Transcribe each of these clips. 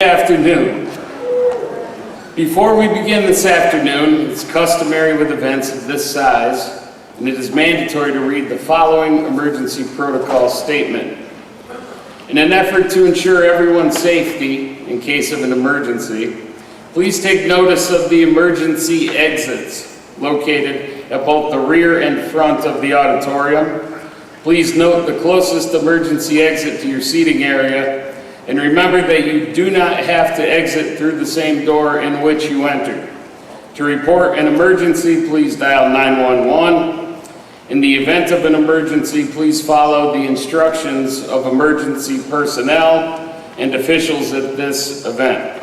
Afternoon. Before we begin this afternoon, it's customary with events of this size, and it is mandatory to read the following emergency protocol statement. In an effort to ensure everyone's safety in case of an emergency, please take notice of the emergency exits located at both the rear and front of the auditorium. Please note the closest emergency exit to your seating area, and remember that you do not have to exit through the same door in which you entered. To report an emergency, please dial 911. In the event of an emergency, please follow the instructions of emergency personnel and officials at this event.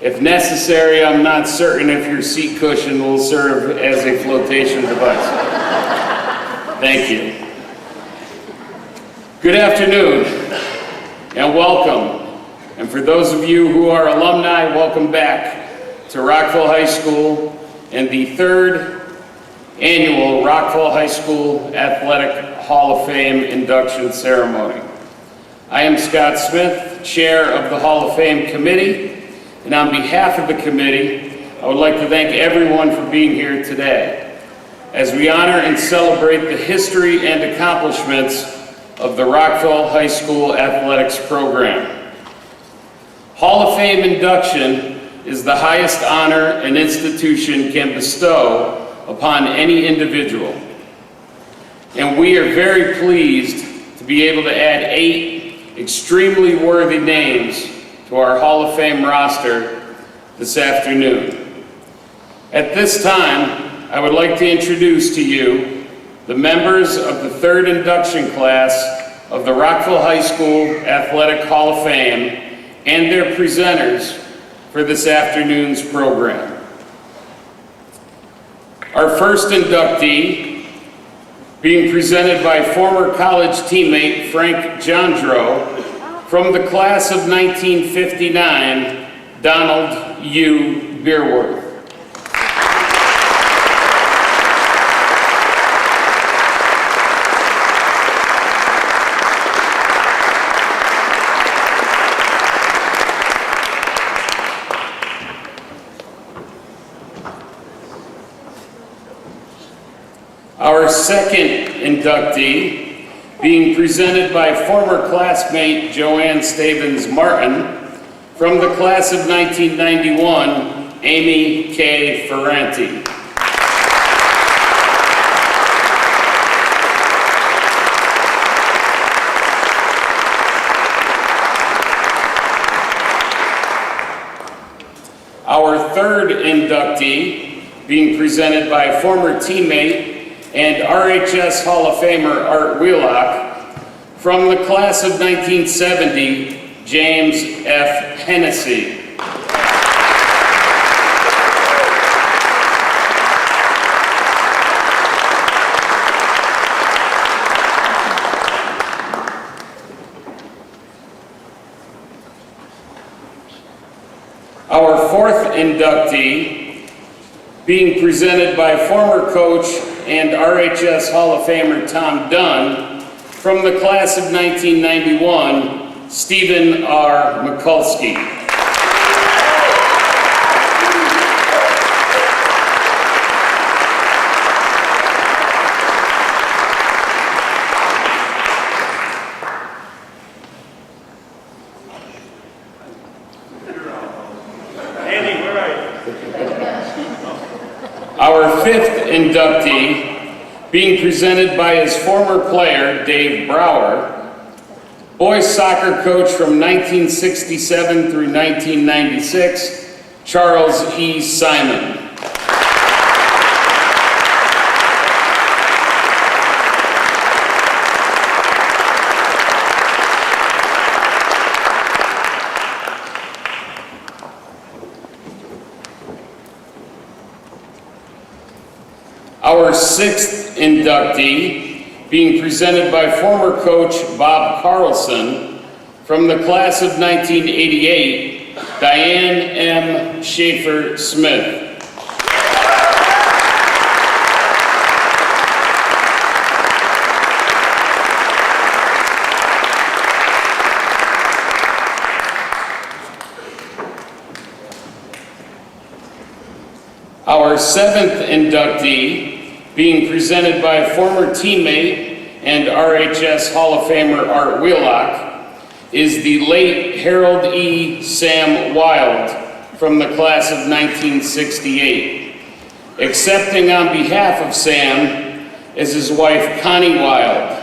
If necessary, I'm not certain if your seat cushion will serve as a flotation device. Thank you. Good afternoon. And welcome. And for those of you who are alumni, welcome back to Rockville High School and the third annual Rockville High School Athletic Hall of Fame induction ceremony. I am Scott Smith, Chair of the Hall of Fame Committee, and on behalf of the committee, I would like to thank everyone for being here today as we honor and celebrate the history and accomplishments of the Rockville High School Athletics Program. Hall of Fame induction is the highest honor an institution can bestow upon any individual. And we are very pleased to be able to add 8 extremely worthy names to our Hall of Fame roster this afternoon. At this time, I would like to introduce to you the members of the third induction class of the Rockville High School Athletic Hall of Fame and their presenters for this afternoon's program. Our first inductee, being presented by former college teammate Frank Jandro from the class of 1959, Donald U. Beerworth. Our second inductee, being presented by former classmate Joanne Stavens Martin from the class of 1991, Amy K. Ferranti. Our third inductee, being presented by former teammate and RHS Hall of Famer Art Wheelock from the class of 1970, James F. Hennessy. Our fourth inductee, being presented by former coach and RHS Hall of Famer Tom Dunn from the class of 1991, Stephen R. Mulski. Our fifth inductee, being presented by his former player, Dave Brower, boys soccer coach from 1967 through 1996, Charles E. Simon. Our sixth inductee, being presented by former coach Bob Carlson from the class of 1988, Diane M. Schaefer-Smith. seventh inductee, being presented by a former teammate and RHS Hall of Famer Art Wheelock, is the late Harold E. Sam Wild from the class of 1968. Accepting on behalf of Sam is his wife, Connie Wild.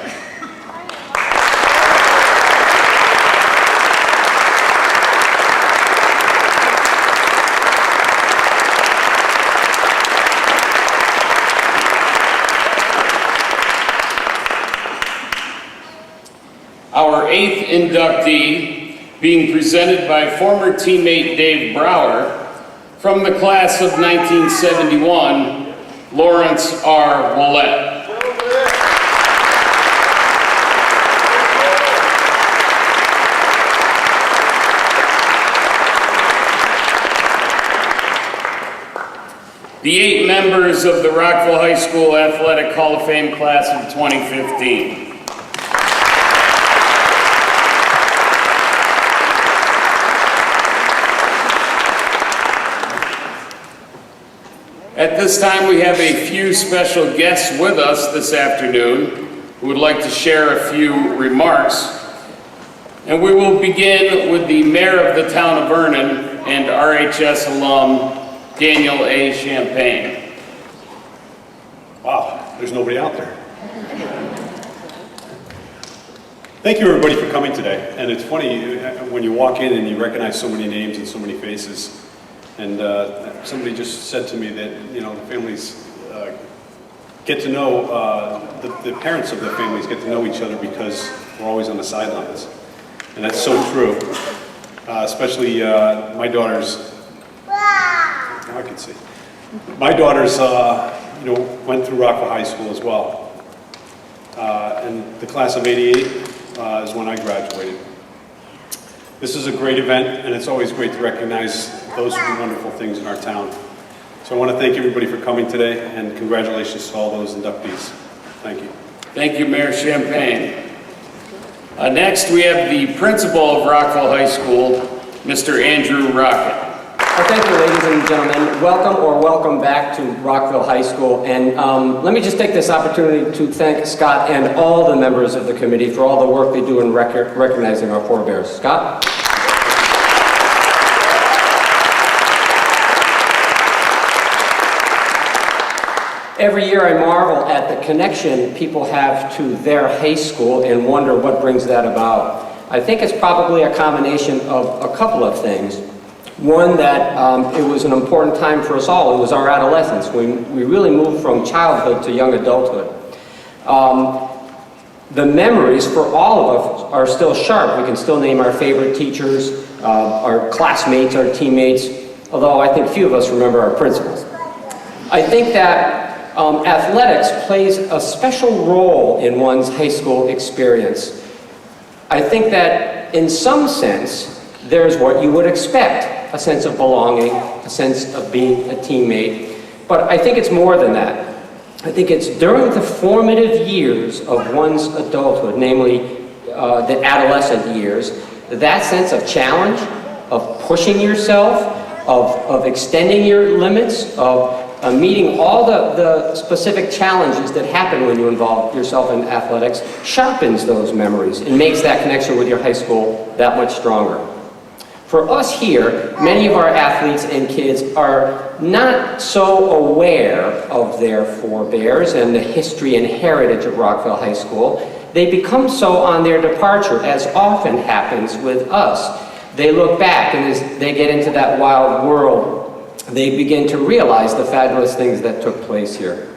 Our eighth inductee, being presented by former teammate Dave Brower, from the class of 1971, Lawrence R. Wette. The 8 members of the Rockville High School Athletic Hall of Fame class of 2015. At this time, we have a few special guests with us this afternoon who would like to share a few remarks. And we will begin with the mayor of the town of Vernon and RHS alum, Daniel A. Champagne. Wow, there's nobody out there. Thank you everybody for coming today. And it's funny when you walk in and you recognize so many names and so many faces. And somebody just said to me that, you know, the families get to know, the parents of the families get to know each other because we're always on the sidelines. And that's so true. Especially my daughters, now I can see. My daughters, you know, went through Rockville High School as well. And the class of '88 is when I graduated. This is a great event, and it's always great to recognize those who do wonderful things in our town. So I want to thank everybody for coming today, and congratulations to all those inductees. Thank you. Thank you, Mayor Champagne. Next, we have the principal of Rockville High School, Mr. Andrew Rocket. Thank you, ladies and gentlemen. Welcome or welcome back to Rockville High School. And let me just take this opportunity to thank Scott and all the members of the committee for all the work they do in recognizing our forebears. Scott? Every year I marvel at the connection people have to their high school and wonder what brings that about. I think it's probably a combination of a couple of things. One, that it was an important time for us all. It was our adolescence. We really moved from childhood to young adulthood. The memories for all of us are still sharp. We can still name our favorite teachers, our classmates, our teammates, although I think few of us remember our principals. I think that athletics plays a special role in one's high school experience. I think that in some sense, there's what you would expect, a sense of belonging, a sense of being a teammate. But I think it's more than that. I think it's during the formative years of one's adulthood, namely the adolescent years, that sense of challenge, of pushing yourself, of extending your limits, of meeting all the specific challenges that happen when you involve yourself in athletics, sharpens those memories and makes that connection with your high school that much stronger. For us here, many of our athletes and kids are not so aware of their forebears and the history and heritage of Rockville High School. They become so on their departure, as often happens with us. They look back, and as they get into that wild world, they begin to realize the fabulous things that took place here.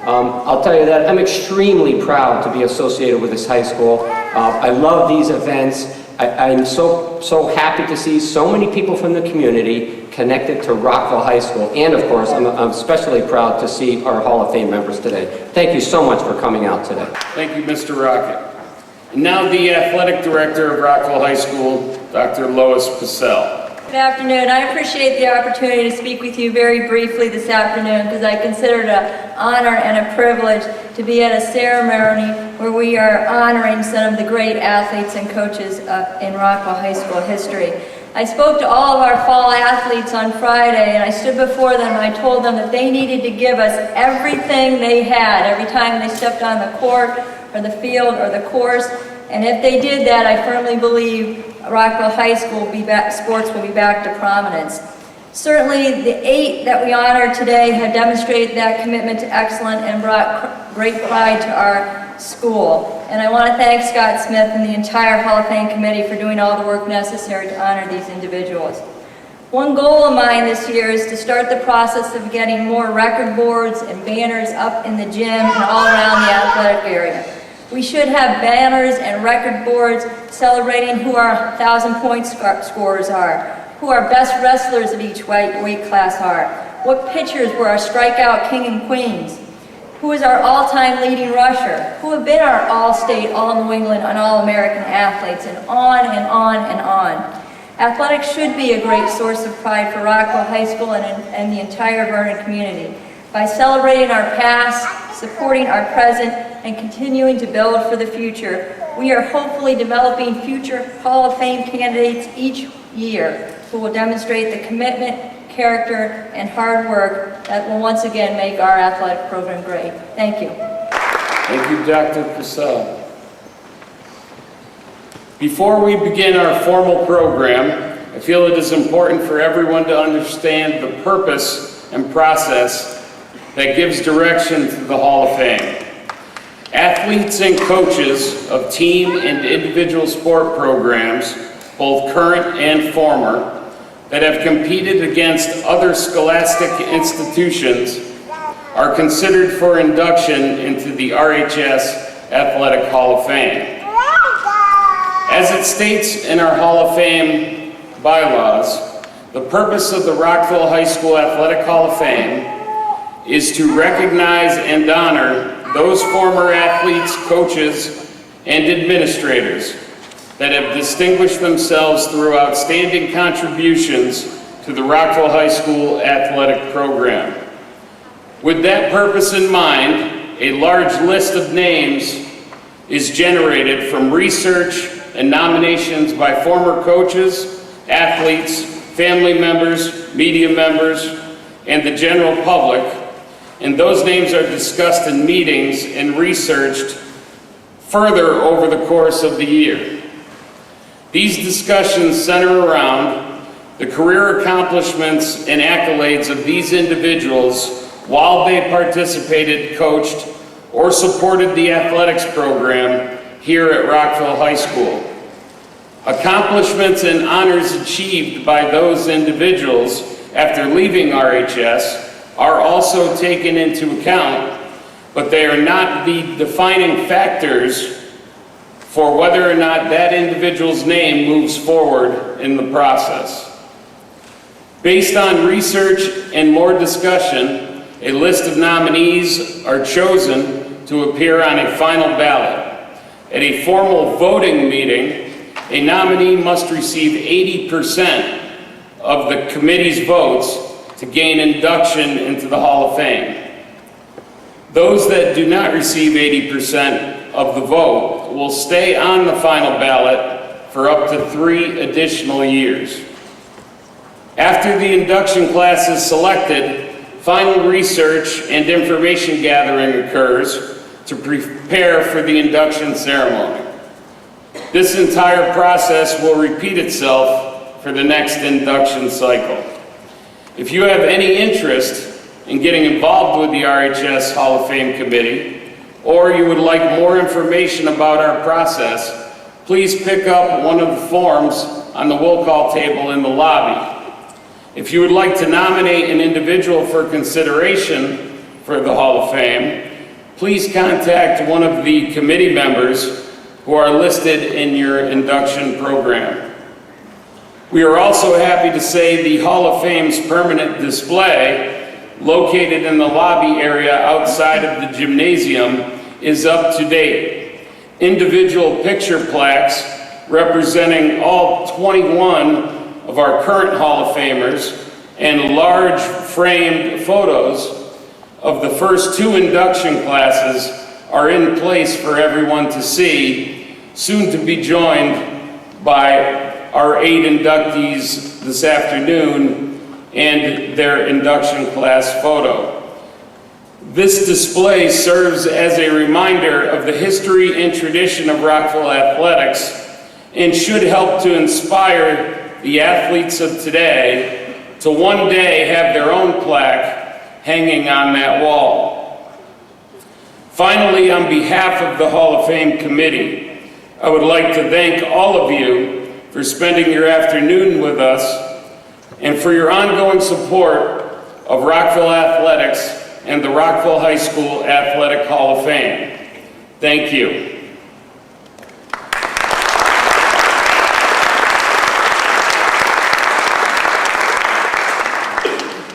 I'll tell you that I'm extremely proud to be associated with this high school. I love these events. I'm so happy to see so many people from the community connected to Rockville High School. And of course, I'm especially proud to see our Hall of Fame members today. Thank you so much for coming out today. Thank you, Mr. Rocket. And now the athletic director of Rockville High School, Dr. Lois Pacell. Good afternoon. I appreciate the opportunity to speak with you very briefly this afternoon because I consider it an honor and a privilege to be at a ceremony where we are honoring some of the great athletes and coaches in Rockville High School history. I spoke to all of our fall athletes on Friday, and I stood before them and I told them that they needed to give us everything they had every time they stepped on the court or the field or the course. And if they did that, I firmly believe Rockville High School sports will be back to prominence. Certainly, the 8 that we honored today have demonstrated that commitment to excellence and brought great pride to our school. And I want to thank Scott Smith and the entire Hall of Fame committee for doing all the work necessary to honor these individuals. One goal of mine this year is to start the process of getting more record boards and banners up in the gym and all around the athletic area. We should have banners and record boards celebrating who our 1,000-point scorers are, who our best wrestlers of each weight class are, what pitchers were our strikeout king and queens, who is our all-time leading rusher, who have been our all-state, all-New England, and all-American athletes, and on and on and on. Athletics should be a great source of pride for Rockville High School and the entire Vernon community. By celebrating our past, supporting our present, and continuing to build for the future, we are hopefully developing future Hall of Fame candidates each year who will demonstrate the commitment, character, and hard work that will once again make our athletic program great. Thank you. Thank you, Dr. Purcell. Before we begin our formal program, I feel it is important for everyone to understand the purpose and process that gives direction to the Hall of Fame. Athletes and coaches of team and individual sport programs, both current and former, that have competed against other scholastic institutions are considered for induction into the RHS Athletic Hall of Fame. As it states in our Hall of Fame bylaws, the purpose of the Rockville High School Athletic Hall of Fame is to recognize and honor those former athletes, coaches, and administrators that have distinguished themselves through outstanding contributions to the Rockville High School athletic program. With that purpose in mind, a large list of names is generated from research and nominations by former coaches, athletes, family members, media members, and the general public, and those names are discussed in meetings and researched further over the course of the year. These discussions center around the career accomplishments and accolades of these individuals while they participated, coached, or supported the athletics program here at Rockville High School. Accomplishments and honors achieved by those individuals after leaving RHS are also taken into account, but they are not the defining factors for whether or not that individual's name moves forward in the process. Based on research and more discussion, a list of nominees are chosen to appear on a final ballot. At a formal voting meeting, a nominee must receive 80% of the committee's votes to gain induction into the Hall of Fame. Those that do not receive 80% of the vote will stay on the final ballot for up to 3 additional years. After the induction class is selected, final research and information gathering occurs to prepare for the induction ceremony. This entire process will repeat itself for the next induction cycle. If you have any interest in getting involved with the RHS Hall of Fame Committee, or you would like more information about our process, please pick up one of the forms on the will call table in the lobby. If you would like to nominate an individual for consideration for the Hall of Fame, please contact one of the committee members who are listed in your induction program. We are also happy to say the Hall of Fame's permanent display, located in the lobby area outside of the gymnasium, is up to date. Individual picture plaques representing all 21 of our current Hall of Famers and large framed photos of the first 2 induction classes are in place for everyone to see, soon to be joined by our 8 inductees this afternoon and their induction class photo. This display serves as a reminder of the history and tradition of Rockville athletics and should help to inspire the athletes of today to one day have their own plaque hanging on that wall. Finally, on behalf of the Hall of Fame committee, I would like to thank all of you for spending your afternoon with us and for your ongoing support of Rockville athletics and the Rockville High School Athletic Hall of Fame. Thank you.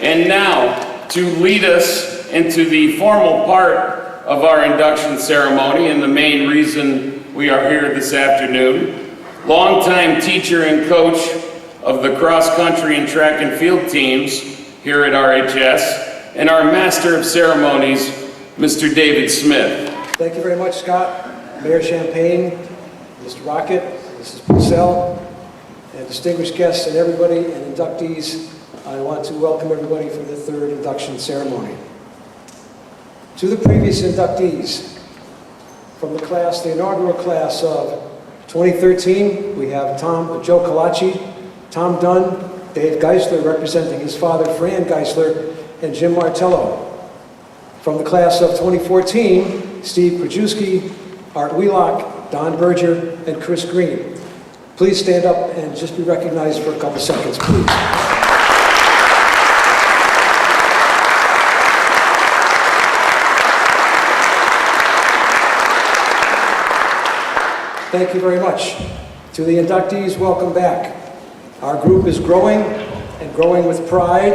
And now, to lead us into the formal part of our induction ceremony and the main reason we are here this afternoon, longtime teacher and coach of the cross-country and track and field teams here at RHS, and our Master of Ceremonies, Mr. David Smith. Thank you very much, Scott, Mayor Champagne, Mr. Rocket, Mrs. Purcell, and distinguished guests and everybody and inductees. I want to welcome everybody for the 3rd induction ceremony. To the previous inductees from the class, the inaugural class of 2013, we have Joe Colaci, Tom Dunn, Dave Geisler representing his father, Fran Geisler, and Jim Martello. From the class of 2014, Steve Krajewski, Art Wheelock, Don Berger, and Chris Green. Please stand up and just be recognized for a couple seconds, please. Thank you very much. To the inductees, welcome back. Our group is growing and growing with pride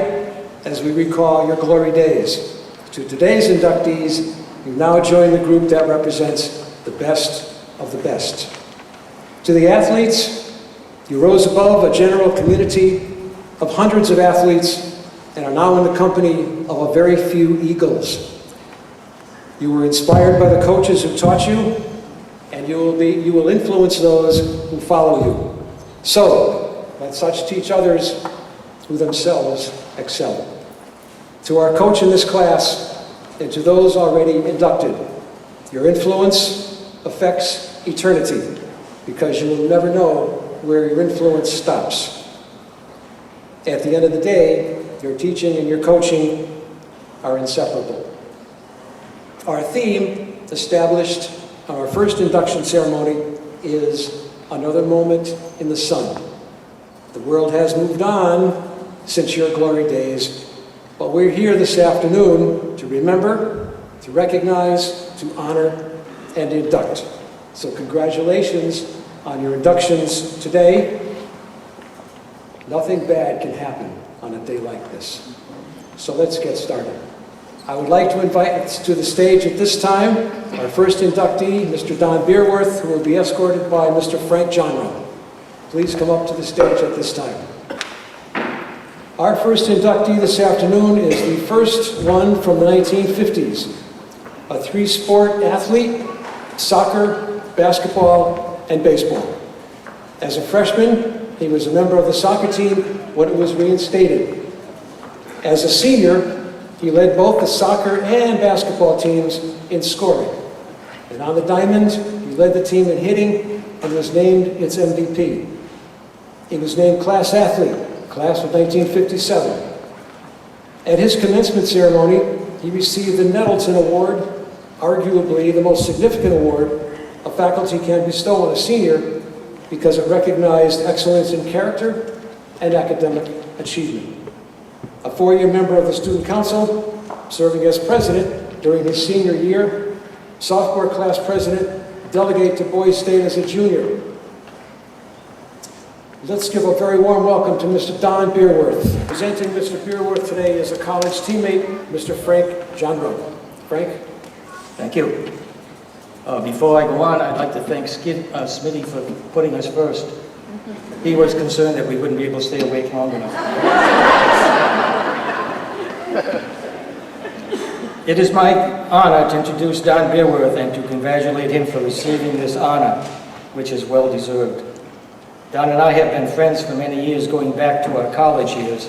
as we recall your glory days. To today's inductees, you now join the group that represents the best of the best. To the athletes, you rose above a general community of hundreds of athletes and are now in the company of a very few eagles. You were inspired by the coaches who taught you, and you will influence those who follow you. So, let such teach others who themselves excel. To our coach in this class, and to those already inducted, your influence affects eternity, because you will never know where your influence stops. At the end of the day, your teaching and your coaching are inseparable. Our theme, established on our first induction ceremony, is Another Moment in the Sun. The world has moved on since your glory days, but we're here this afternoon to remember, to recognize, to honor, and induct. So congratulations on your inductions today. Nothing bad can happen on a day like this. So let's get started. I would like to invite to the stage at this time our first inductee, Mr. Don Beerworth, who will be escorted by Mr. Frank Johnrow. Please come up to the stage at this time. Our first inductee this afternoon is the first one from the 1950s, a 3-sport athlete, soccer, basketball, and baseball. As a freshman, he was a member of the soccer team when it was reinstated. As a senior, he led both the soccer and basketball teams in scoring. And on the diamond, he led the team in hitting and was named its MVP. He was named class athlete, class of 1957. At his commencement ceremony, he received the Nettleton Award, arguably the most significant award a faculty can bestow on a senior because it recognized excellence in character and academic achievement. A 4-year member of the Student Council, serving as president during his senior year, sophomore class president, delegate to Boys State as a junior. Let's give a very warm welcome to Mr. Don Beerworth. Presenting Mr. Beerworth today is a college teammate, Mr. Frank Johnrow. Frank? Thank you. Before I go on, I'd like to thank Smitty for putting us first. He was concerned that we wouldn't be able to stay awake long enough. It is my honor to introduce Don Beerworth and to congratulate him for receiving this honor, which is well deserved. Don and I have been friends for many years, going back to our college years,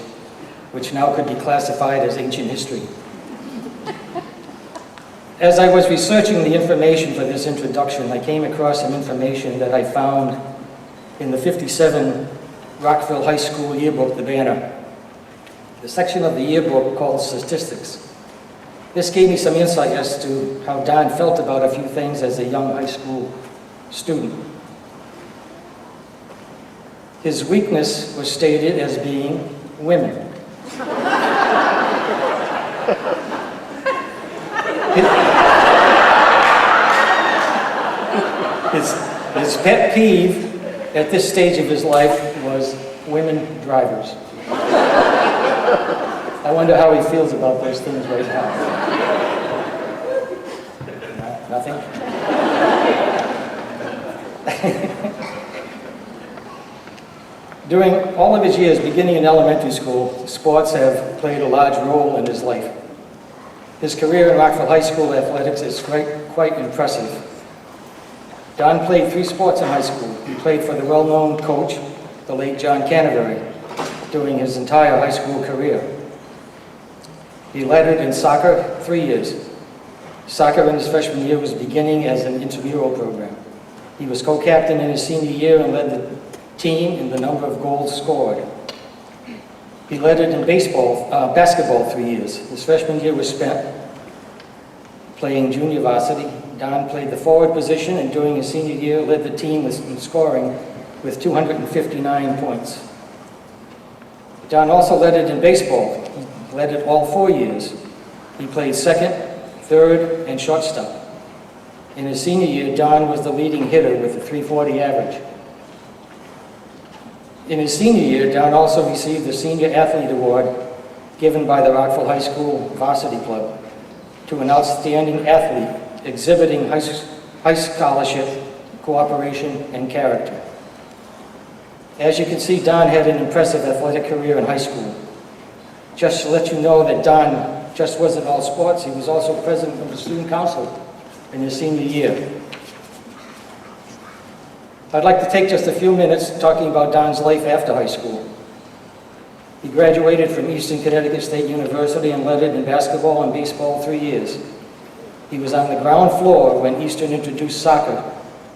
which now could be classified as ancient history. As I was researching the information for this introduction, I came across some information that I found in the '57 Rockville High School yearbook, the banner. The section of the yearbook called Statistics. This gave me some insight as to how Don felt about a few things as a young high school student. His weakness was stated as being women. His pet peeve at this stage of his life was women drivers. I wonder how he feels about those things right now. Nothing? During all of his years, beginning in elementary school, sports have played a large role in his life. His career in Rockville High School athletics is quite impressive. Don played 3 sports in high school. He played for the well-known coach, the late John Canterbury, during his entire high school career. He lettered in soccer 3 years. Soccer in his freshman year was beginning as an intramural program. He was co-captain in his senior year and led the team in the number of goals scored. He lettered in basketball 3 years. His freshman year was spent playing junior varsity. Don played the forward position and during his senior year led the team in scoring with 259 points. Don also lettered in baseball. He led it all 4 years. He played second, third, and shortstop. In his senior year, Don was the leading hitter with a .340 average. In his senior year, Don also received the Senior Athlete Award given by the Rockville High School Varsity Club to an outstanding athlete exhibiting high scholarship, cooperation, and character. As you can see, Don had an impressive athletic career in high school. Just to let you know that Don just wasn't all sports, he was also president of the student council in his senior year. I'd like to take just a few minutes talking about Don's life after high school. He graduated from Eastern Connecticut State University and lettered in basketball and baseball 3 years. He was on the ground floor when Eastern introduced soccer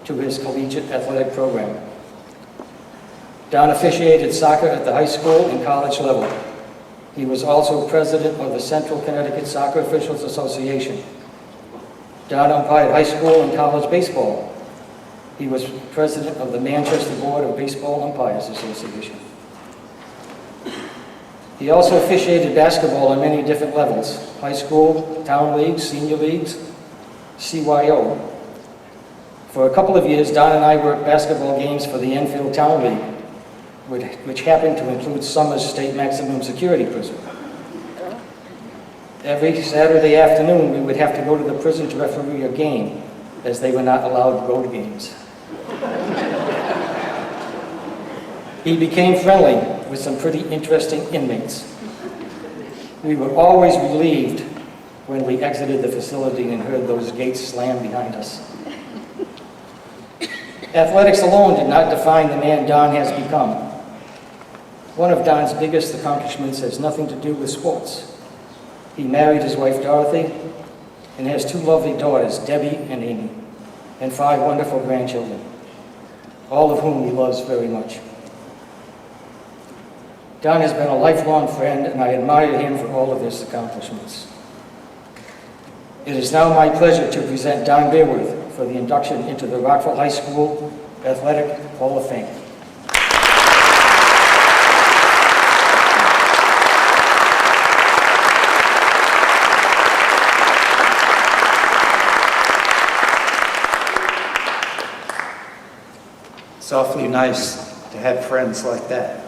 to his collegiate athletic program. Don officiated soccer at the high school and college level. He was also president of the Central Connecticut Soccer Officials Association. Don umpired high school and college baseball. He was president of the Manchester Board of Baseball Umpires Association. He also officiated basketball on many different levels: high school, town leagues, senior leagues, CYO. For a couple of years, Don and I worked basketball games for the Enfield Town League, which happened to include Summers State Maximum Security Prison. Every Saturday afternoon, we would have to go to the prison to referee a game, as they were not allowed road games. He became friendly with some pretty interesting inmates. We were always relieved when we exited the facility and heard those gates slam behind us. Athletics alone did not define the man Don has become. One of Don's biggest accomplishments has nothing to do with sports. He married his wife Dorothy and has 2 lovely daughters, Debbie and Amy, and 5 wonderful grandchildren, all of whom he loves very much. Don has been a lifelong friend, and I admire him for all of his accomplishments. It is now my pleasure to present Don Beerworth for the induction into the Rockville High School Athletic Hall of Fame. It's awfully nice to have friends like that.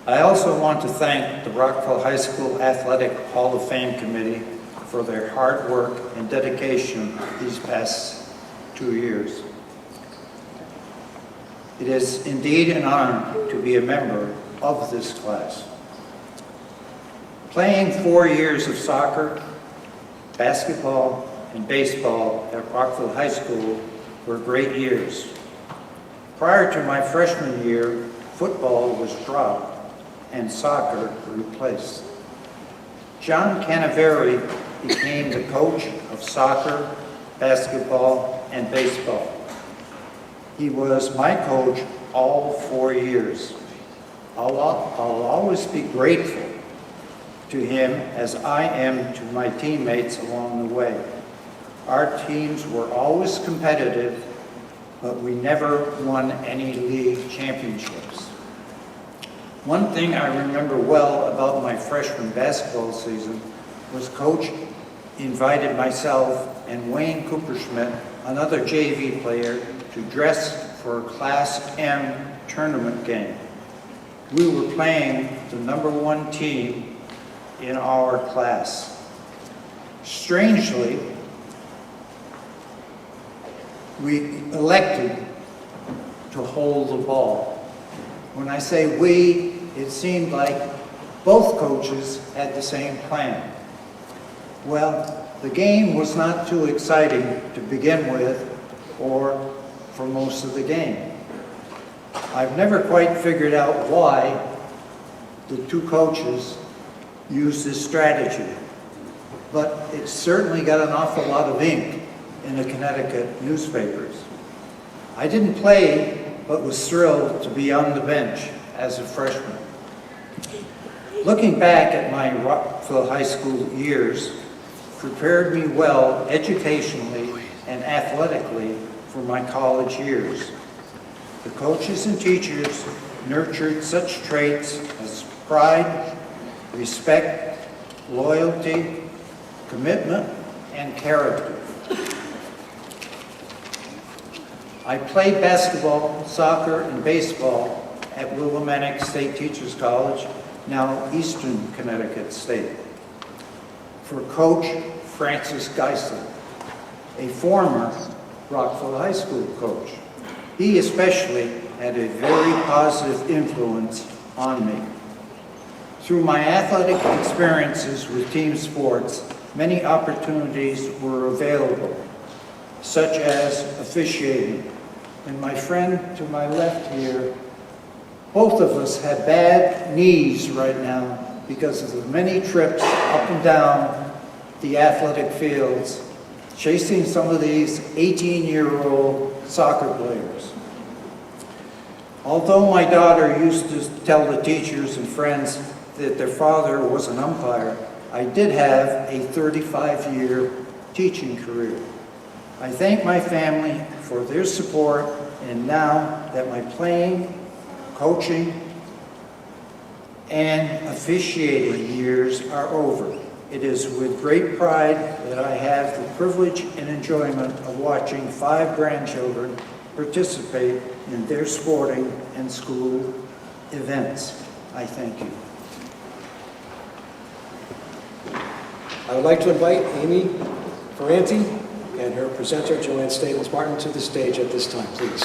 I also want to thank the Rockville High School Athletic Hall of Fame Committee for their hard work and dedication these past 2 years. It is indeed an honor to be a member of this class. Playing 4 years of soccer, basketball, and baseball at Rockville High School were great years. Prior to my freshman year, football was dropped and soccer replaced. John Canaveri became the coach of soccer, basketball, and baseball. He was my coach all 4 years. I'll always be grateful to him as I am to my teammates along the way. Our teams were always competitive, but we never won any league championships. One thing I remember well about my freshman basketball season was Coach invited myself and Wayne Cooperschmidt, another JV player, to dress for a Class M tournament game. We were playing the #1 team in our class. Strangely, we elected to hold the ball. When I say we, it seemed like both coaches had the same plan. Well, the game was not too exciting to begin with or for most of the game. I've never quite figured out why the two coaches used this strategy, but it certainly got an awful lot of ink in the Connecticut newspapers. I didn't play, but was thrilled to be on the bench as a freshman. Looking back at my Rockville High School years prepared me well educationally and athletically for my college years. The coaches and teachers nurtured such traits as pride, respect, loyalty, commitment, and character. I played basketball, soccer, and baseball at Willimantic State Teachers College, now Eastern Connecticut State, for Coach Francis Geisler, a former Rockville High School coach. He especially had a very positive influence on me. Through my athletic experiences with team sports, many opportunities were available, such as officiating. And my friend to my left here, both of us have bad knees right now because of the many trips up and down the athletic fields, chasing some of these 18-year-old soccer players. Although my daughter used to tell the teachers and friends that their father was an umpire, I did have a 35-year teaching career. I thank my family for their support, and now that my playing, coaching, and officiating years are over, it is with great pride that I have the privilege and enjoyment of watching 5 grandchildren participate in their sporting and school events. I thank you. I would like to invite Amy Fanti and her presenter, Joanne Stevens-Martin, to the stage at this time, please.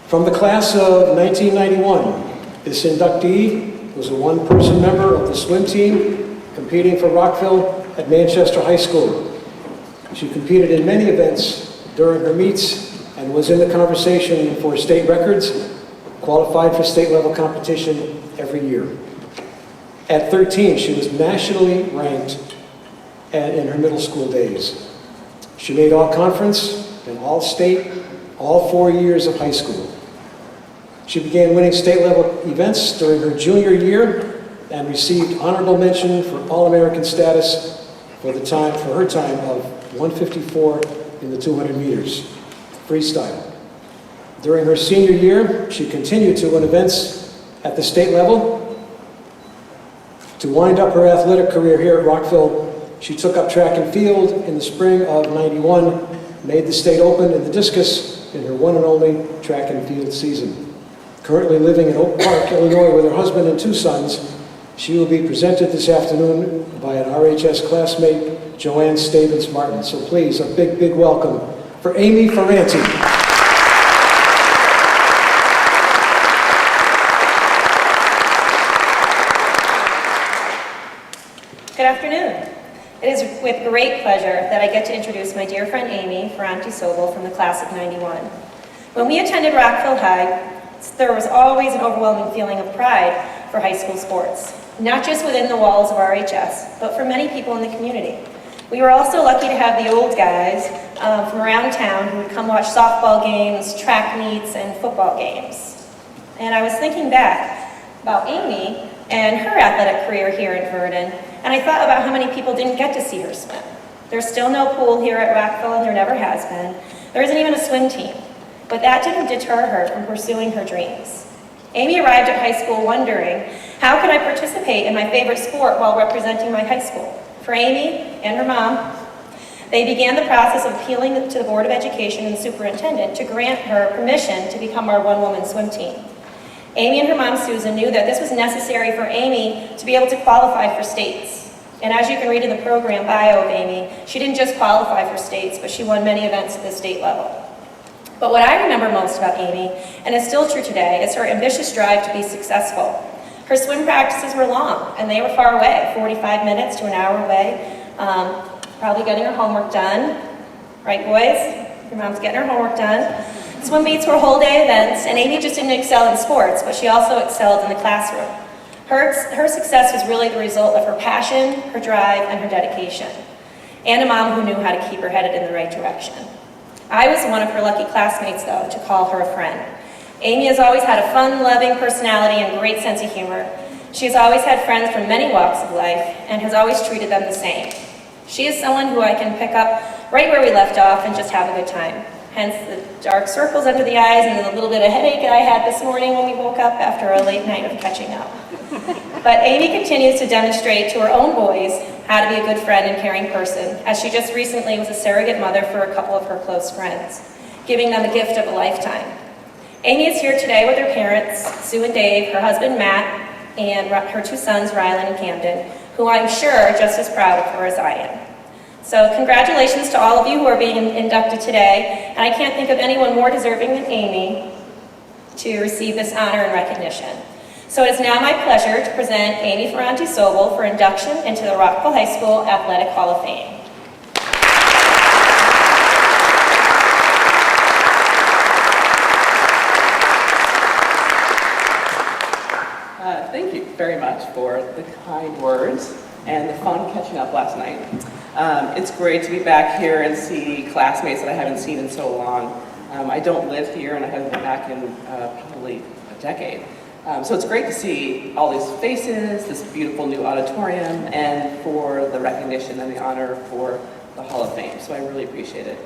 From the class of 1991, this inductee was a one-person member of the swim team competing for Rockville at Manchester High School. She competed in many events during her meets and was in the conversation for state records, qualified for state-level competition every year. At 13, she was nationally ranked in her middle school days. She made all-conference and all-state all 4 years of high school. She began winning state-level events during her junior year and received honorable mention for All-American status for her time of 154 in the 200 meters freestyle. During her senior year, she continued to win events at the state level. To wind up her athletic career here at Rockville, she took up track and field in the spring of '91, made the state open in the discus in her one and only track and field season. Currently living in Oak Park, Illinois with her husband and 2 sons, she will be presented this afternoon by an RHS classmate, Joanne Stevens-Martin. So please, a big, big welcome for Amy Fanti. Good afternoon. It is with great pleasure that I get to introduce my dear friend Amy Fanti from the class of '91. When we attended Rockville High, there was always an overwhelming feeling of pride for high school sports, not just within the walls of RHS, but for many people in the community. We were also lucky to have the old guys from around town who would come watch softball games, track meets, and football games. And I was thinking back about Amy and her athletic career here in Vernon, and I thought about how many people didn't get to see her swim. There's still no pool here at Rockville, and there never has been. There isn't even a swim team. But that didn't deter her from pursuing her dreams. Amy arrived at high school wondering, how can I participate in my favorite sport while representing my high school? For Amy and her mom, they began the process of appealing to the Board of Education and the superintendent to grant her permission to become our one-woman swim team. Amy and her mom, Susan, knew that this was necessary for Amy to be able to qualify for states. And as you can read in the program bio of Amy, she didn't just qualify for states, but she won many events at the state level. But what I remember most about Amy, and is still true today, is her ambitious drive to be successful. Her swim practices were long, and they were far away, 45 minutes to an hour away, probably getting her homework done. Right, boys? Your mom's getting her homework done. Swim meets were whole day events, and Amy just didn't excel in sports, but she also excelled in the classroom. Her success was really the result of her passion, her drive, and her dedication, and a mom who knew how to keep her headed in the right direction. I was one of her lucky classmates, though, to call her a friend. Amy has always had a fun-loving personality and great sense of humor. She has always had friends from many walks of life and has always treated them the same. She is someone who I can pick up right where we left off and just have a good time. Hence the dark circles under the eyes and the little bit of headache I had this morning when we woke up after a late night of catching up. But Amy continues to demonstrate to her own boys how to be a good friend and caring person, as she just recently was a surrogate mother for a couple of her close friends, giving them the gift of a lifetime. Amy is here today with her parents, Sue and Dave, her husband Matt, and her two sons, Rylan and Camden, who I'm sure are just as proud of her as I am. So congratulations to all of you who are being inducted today, and I can't think of anyone more deserving than Amy to receive this honor and recognition. So it is now my pleasure to present Amy Fanti for induction into the Rockville High School Athletic Hall of Fame. Thank you very much for the kind words and the fun catching up last night. It's great to be back here and see classmates that I haven't seen in so long. I don't live here and I haven't been back in probably a decade. So it's great to see all these faces, this beautiful new auditorium, and for the recognition and the honor for the Hall of Fame. So I really appreciate it.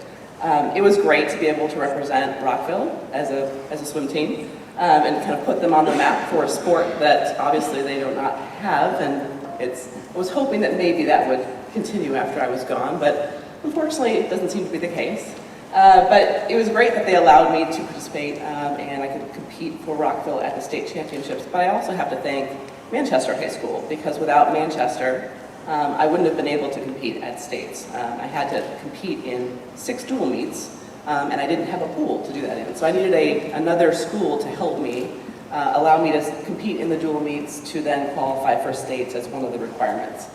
It was great to be able to represent Rockville as a swim team and kind of put them on the map for a sport that obviously they do not have. And I was hoping that maybe that would continue after I was gone, but unfortunately it doesn't seem to be the case. But it was great that they allowed me to participate and I could compete for Rockville at the state championships. But I also have to thank Manchester High School, because without Manchester, I wouldn't have been able to compete at states. I had to compete in 6 dual meets, and I didn't have a pool to do that in. So I needed another school to help me, allow me to compete in the dual meets to then qualify for states as one of the requirements.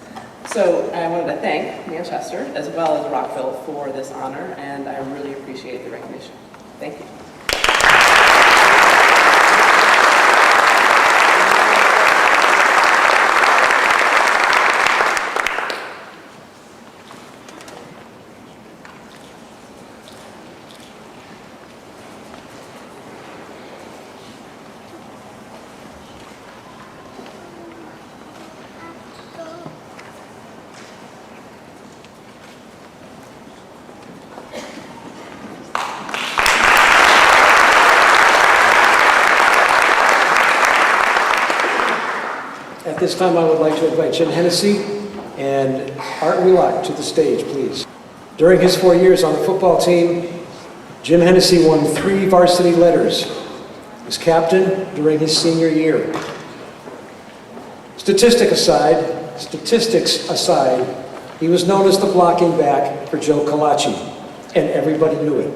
So I wanted to thank Manchester as well as Rockville for this honor, and I really appreciate the recognition. Thank you. At this time, I would like to invite Jim Hennessy and Art Wheelock to the stage, please. During his 4 years on the football team, Jim Hennessy won 3 varsity letters as captain during his senior year. Statistics aside, he was known as the blocking back for Joe Colaci, and everybody knew it.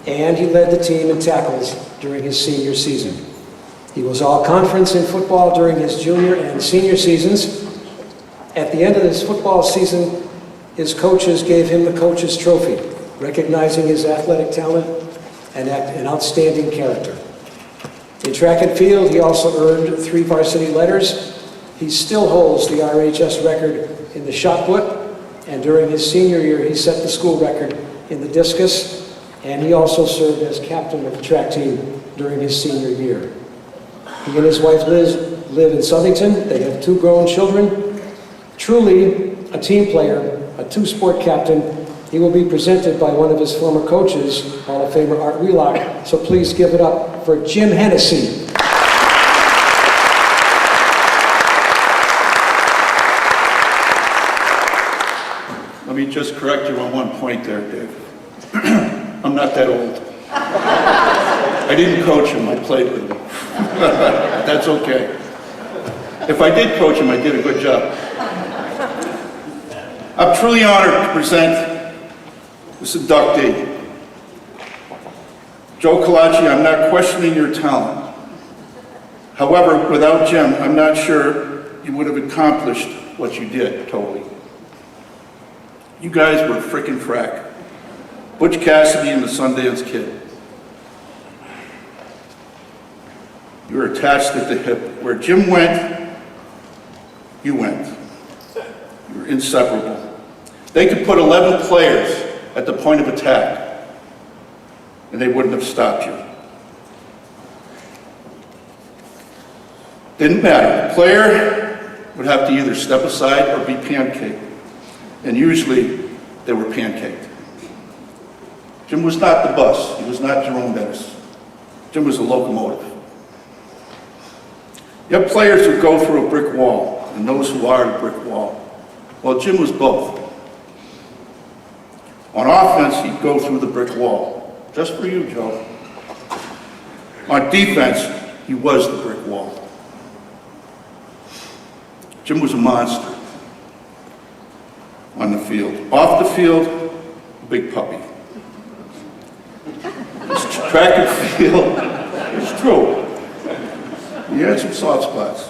And he led the team in tackles during his senior season. He was all-conference in football during his junior and senior seasons. At the end of his football season, his coaches gave him the Coach's Trophy, recognizing his athletic talent and an outstanding character. In track and field, he also earned 3 varsity letters. He still holds the RHS record in the shot put, and during his senior year, he set the school record in the discus, and he also served as captain of the track team during his senior year. He and his wife Liz live in Southington. They have 2 grown children. Truly a team player, a 2-sport captain. He will be presented by one of his former coaches, Hall of Famer Art Wheelock. So please give it up for Jim Hennessy. Let me just correct you on one point there, Dave. I'm not that old. I didn't coach him, I played with him. That's okay. If I did coach him, I did a good job. I'm truly honored to present this inductee. Joe Colaci, I'm not questioning your talent. However, without Jim, I'm not sure you would have accomplished what you did, totally. You guys were frickin' frack. Butch Cassidy and the Sundance Kid. You were attached at the hip. Where Jim went, you went. You were inseparable. They could put 11 players at the point of attack, and they wouldn't have stopped you. Didn't matter. The player would have to either step aside or be pancaked, and usually they were pancaked. Jim was not the bus. He was not Jerome Bettis. Jim was a locomotive. You have players who go through a brick wall, and those who are the brick wall. Well, Jim was both. On offense, he'd go through the brick wall. Just for you, Joe. On defense, he was the brick wall. Jim was a monster on the field. Off the field, a big puppy. His track and field, it's true. He had some soft spots.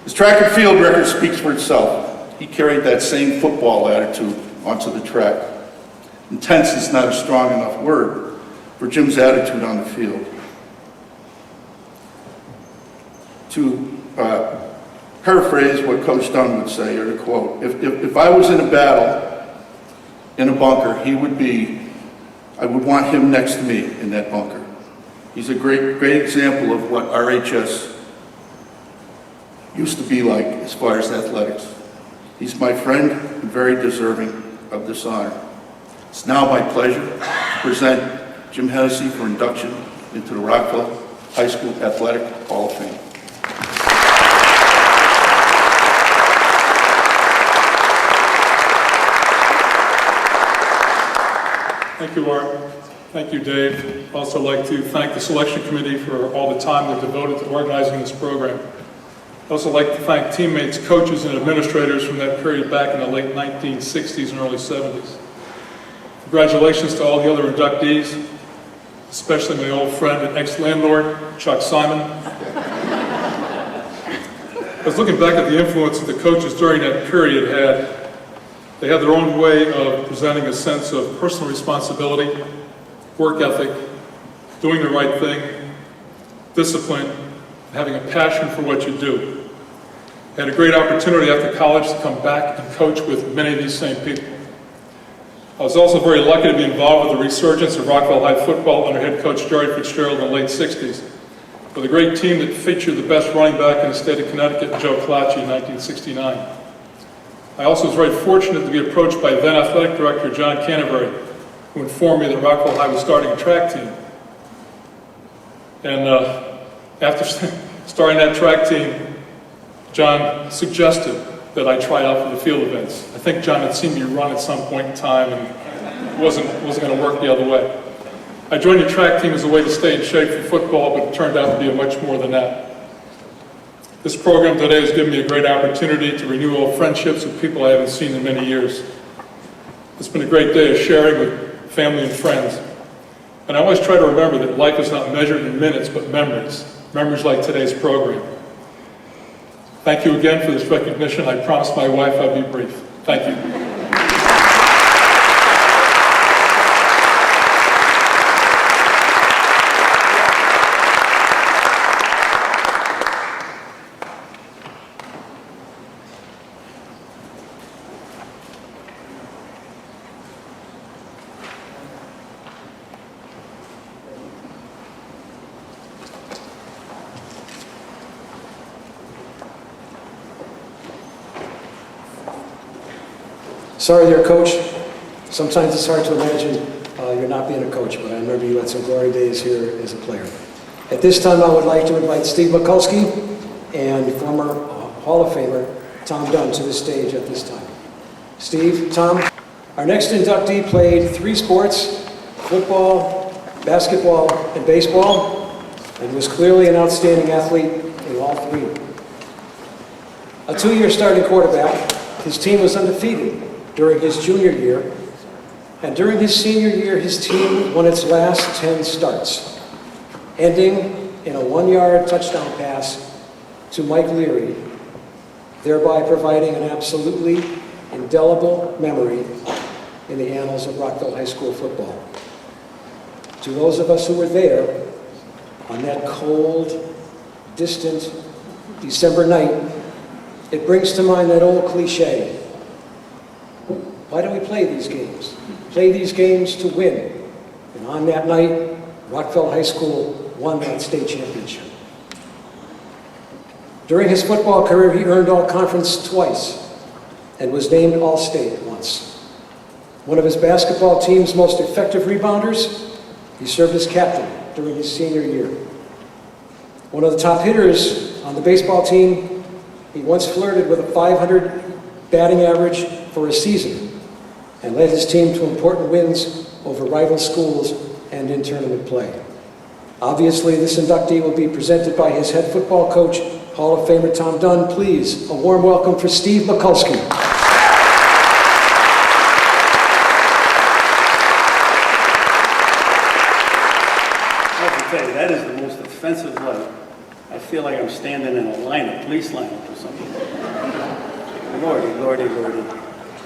His track and field record speaks for itself. He carried that same football attitude onto the track. Intense is not a strong enough word for Jim's attitude on the field. To paraphrase what Coach Dunn would say, or to quote, if I was in a battle, in a bunker, I would want him next to me in that bunker. He's a great example of what RHS used to be like as far as athletics. He's my friend and very deserving of this honor. It's now my pleasure to present Jim Hennessy for induction into the Rockville High School Athletic Hall of Fame. Thank you, Art. Thank you, Dave. I'd also like to thank the selection committee for all the time they've devoted to organizing this program. I'd also like to thank teammates, coaches, and administrators from that period back in the late 1960s and early 70s. Congratulations to all the other inductees, especially my old friend and ex-landlord, Chuck Simon. I was looking back at the influence that the coaches during that period had. They had their own way of presenting a sense of personal responsibility, work ethic, doing the right thing, discipline, having a passion for what you do. I had a great opportunity after college to come back and coach with many of these same people. I was also very lucky to be involved with the resurgence of Rockville High football under head coach Jerry Fitzgerald in the late 60s, with a great team that featured the best running back in the state of Connecticut, Joe Colaci, in 1969. I also was very fortunate to be approached by then athletic director John Canterbury, who informed me that Rockville High was starting a track team. And after starting that track team, John suggested that I try out for the field events. I think John had seen me run at some point in time and it wasn't going to work the other way. I joined the track team as a way to stay in shape for football, but it turned out to be much more than that. This program today has given me a great opportunity to renew old friendships with people I haven't seen in many years. It's been a great day of sharing with family and friends. And I always try to remember that life is not measured in minutes, but memories. Memories like today's program. Thank you again for this recognition. I promised my wife I'd be brief. Thank you. Sorry there, Coach. Sometimes it's hard to imagine you're not being a coach, but I remember you had some glory days here as a player. At this time, I would like to invite Steve Mikulski and former Hall of Famer Tom Dunn to the stage at this time. Steve, Tom. Our next inductee played 3 sports, football, basketball, and baseball, and was clearly an outstanding athlete in all 3. A 2-year starting quarterback, his team was undefeated during his junior year, and during his senior year, his team won its last 10 starts, ending in a 1-yard touchdown pass to Mike Leary, thereby providing an absolutely indelible memory in the annals of Rockville High School football. To those of us who were there on that cold, distant December night, it brings to mind that old cliche. Why do we play these games? Play these games to win. And on that night, Rockville High School won that state championship. During his football career, he earned All-Conference twice and was named All-State once. One of his basketball team's most effective rebounders, he served as captain during his senior year. One of the top hitters on the baseball team, he once flirted with a .500 batting average for a season and led his team to important wins over rival schools and in tournament play. Obviously, this inductee will be presented by his head football coach, Hall of Famer Tom Dunn. Please, a warm welcome for Steve Mikulski. That is the most offensive light. I feel like I'm standing in a police lineup or something. Lordy.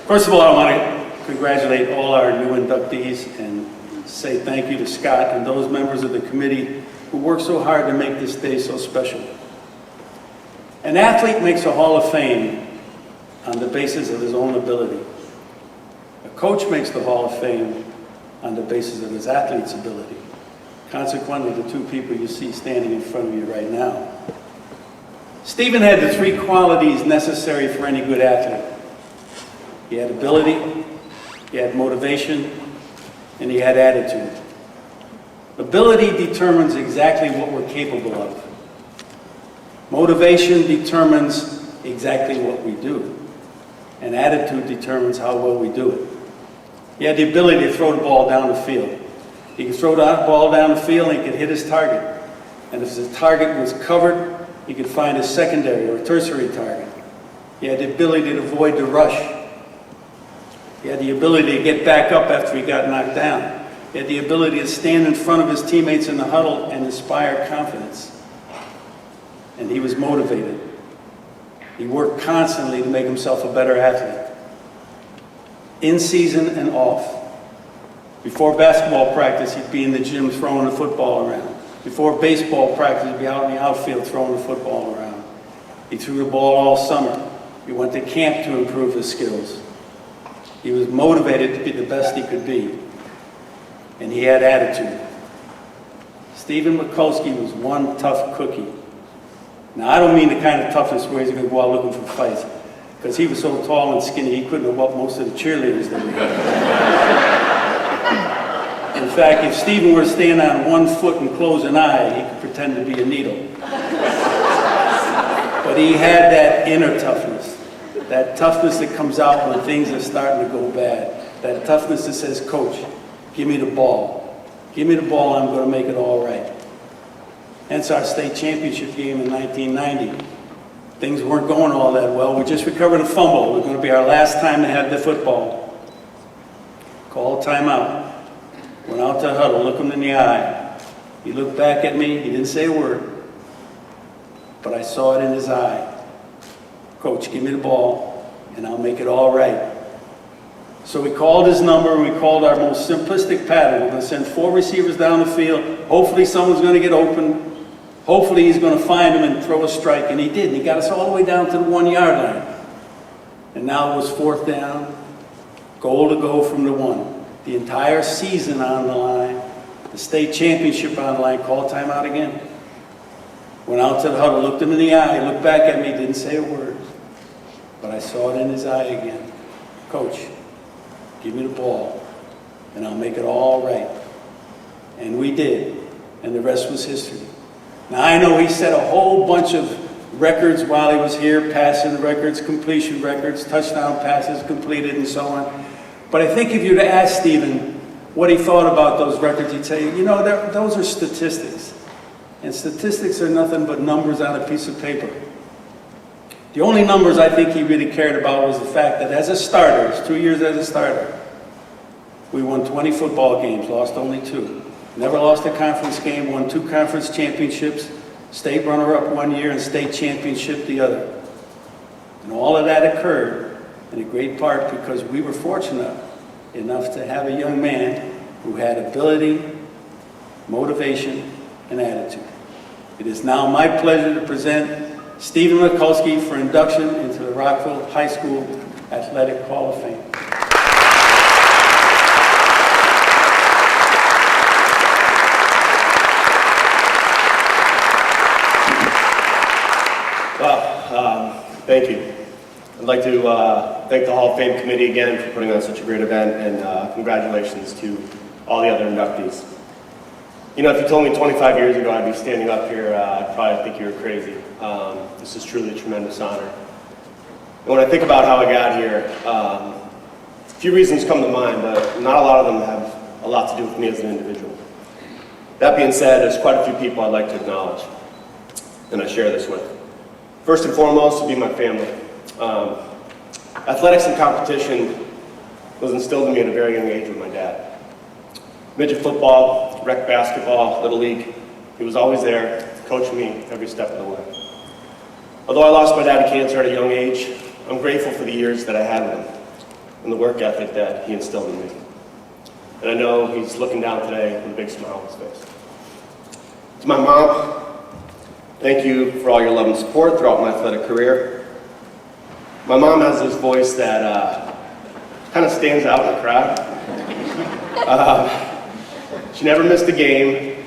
First of all, I want to congratulate all our new inductees and say thank you to Scott and those members of the committee who worked so hard to make this day so special. An athlete makes a Hall of Fame on the basis of his own ability. A coach makes the Hall of Fame on the basis of his athlete's ability. Consequently, the 2 people you see standing in front of you right now. Stephen had the 3 qualities necessary for any good athlete. He had ability, he had motivation, and he had attitude. Ability determines exactly what we're capable of. Motivation determines exactly what we do. And attitude determines how well we do it. He had the ability to throw the ball down the field. He could throw the ball down the field and he could hit his target. And if his target was covered, he could find a secondary or a tertiary target. He had the ability to avoid the rush. He had the ability to get back up after he got knocked down. He had the ability to stand in front of his teammates in the huddle and inspire confidence. And he was motivated. He worked constantly to make himself a better athlete. In season and off. Before basketball practice, he'd be in the gym throwing the football around. Before baseball practice, he'd be out in the outfield throwing the football around. He threw the ball all summer. He went to camp to improve his skills. He was motivated to be the best he could be. And he had attitude. Stephen Mikulski was one tough cookie. Now, I don't mean the kind of toughness where he's going to go out looking for fights, because he was so tall and skinny, he couldn't have whooped most of the cheerleaders that we had. In fact, if Stephen were to stand on 1 foot and close an eye, he could pretend to be a needle. But he had that inner toughness, that toughness that comes out when things are starting to go bad, that toughness that says, Coach, give me the ball. Give me the ball, I'm going to make it all right. Hence our state championship game in 1990. Things weren't going all that well. We just recovered a fumble. It was going to be our last time to have the football. Called timeout. Went out to the huddle, looked him in the eye. He looked back at me. He didn't say a word. But I saw it in his eye. Coach, give me the ball, and I'll make it all right. So we called his number, and we called our most simplistic pattern. We're going to send 4 receivers down the field. Hopefully someone's going to get open. Hopefully he's going to find him and throw a strike. And he did. And he got us all the way down to the 1-yard line. And now it was 4th down. Goal to go from the 1. The entire season on the line. The state championship on the line. Called timeout again. Went out to the huddle, looked him in the eye, looked back at me, didn't say a word. But I saw it in his eye again. Coach, give me the ball, and I'll make it all right. And we did, and the rest was history. Now, I know he set a whole bunch of records while he was here, passing records, completion records, touchdown passes completed, and so on. But I think if you were to ask Stephen what he thought about those records, he'd say, you know, those are statistics. And statistics are nothing but numbers on a piece of paper. The only numbers I think he really cared about was the fact that as a starter, his 2 years as a starter, we won 20 football games, lost only 2. Never lost a conference game, won 2 conference championships, state runner-up 1 year and state championship the other. And all of that occurred in a great part because we were fortunate enough to have a young man who had ability, motivation, and attitude. It is now my pleasure to present Stephen Mulski for induction into the Rockville High School Athletic Hall of Fame. Thank you. I'd like to thank the Hall of Fame committee again for putting on such a great event, and congratulations to all the other inductees. You know, if you told me 25 years ago I'd be standing up here, I'd probably think you were crazy. This is truly a tremendous honor. And when I think about how I got here, a few reasons come to mind, but not a lot of them have a lot to do with me as an individual. That being said, there's quite a few people I'd like to acknowledge, and I share this with. First and foremost would be my family. Athletics and competition was instilled in me at a very young age with my dad. Midget football, rec basketball, Little League, he was always there, coaching me every step of the way. Although I lost my dad to cancer at a young age, I'm grateful for the years that I had with him and the work ethic that he instilled in me. And I know he's looking down today with a big smile on his face. To my mom, thank you for all your love and support throughout my athletic career. My mom has this voice that kind of stands out in the crowd. She never missed a game,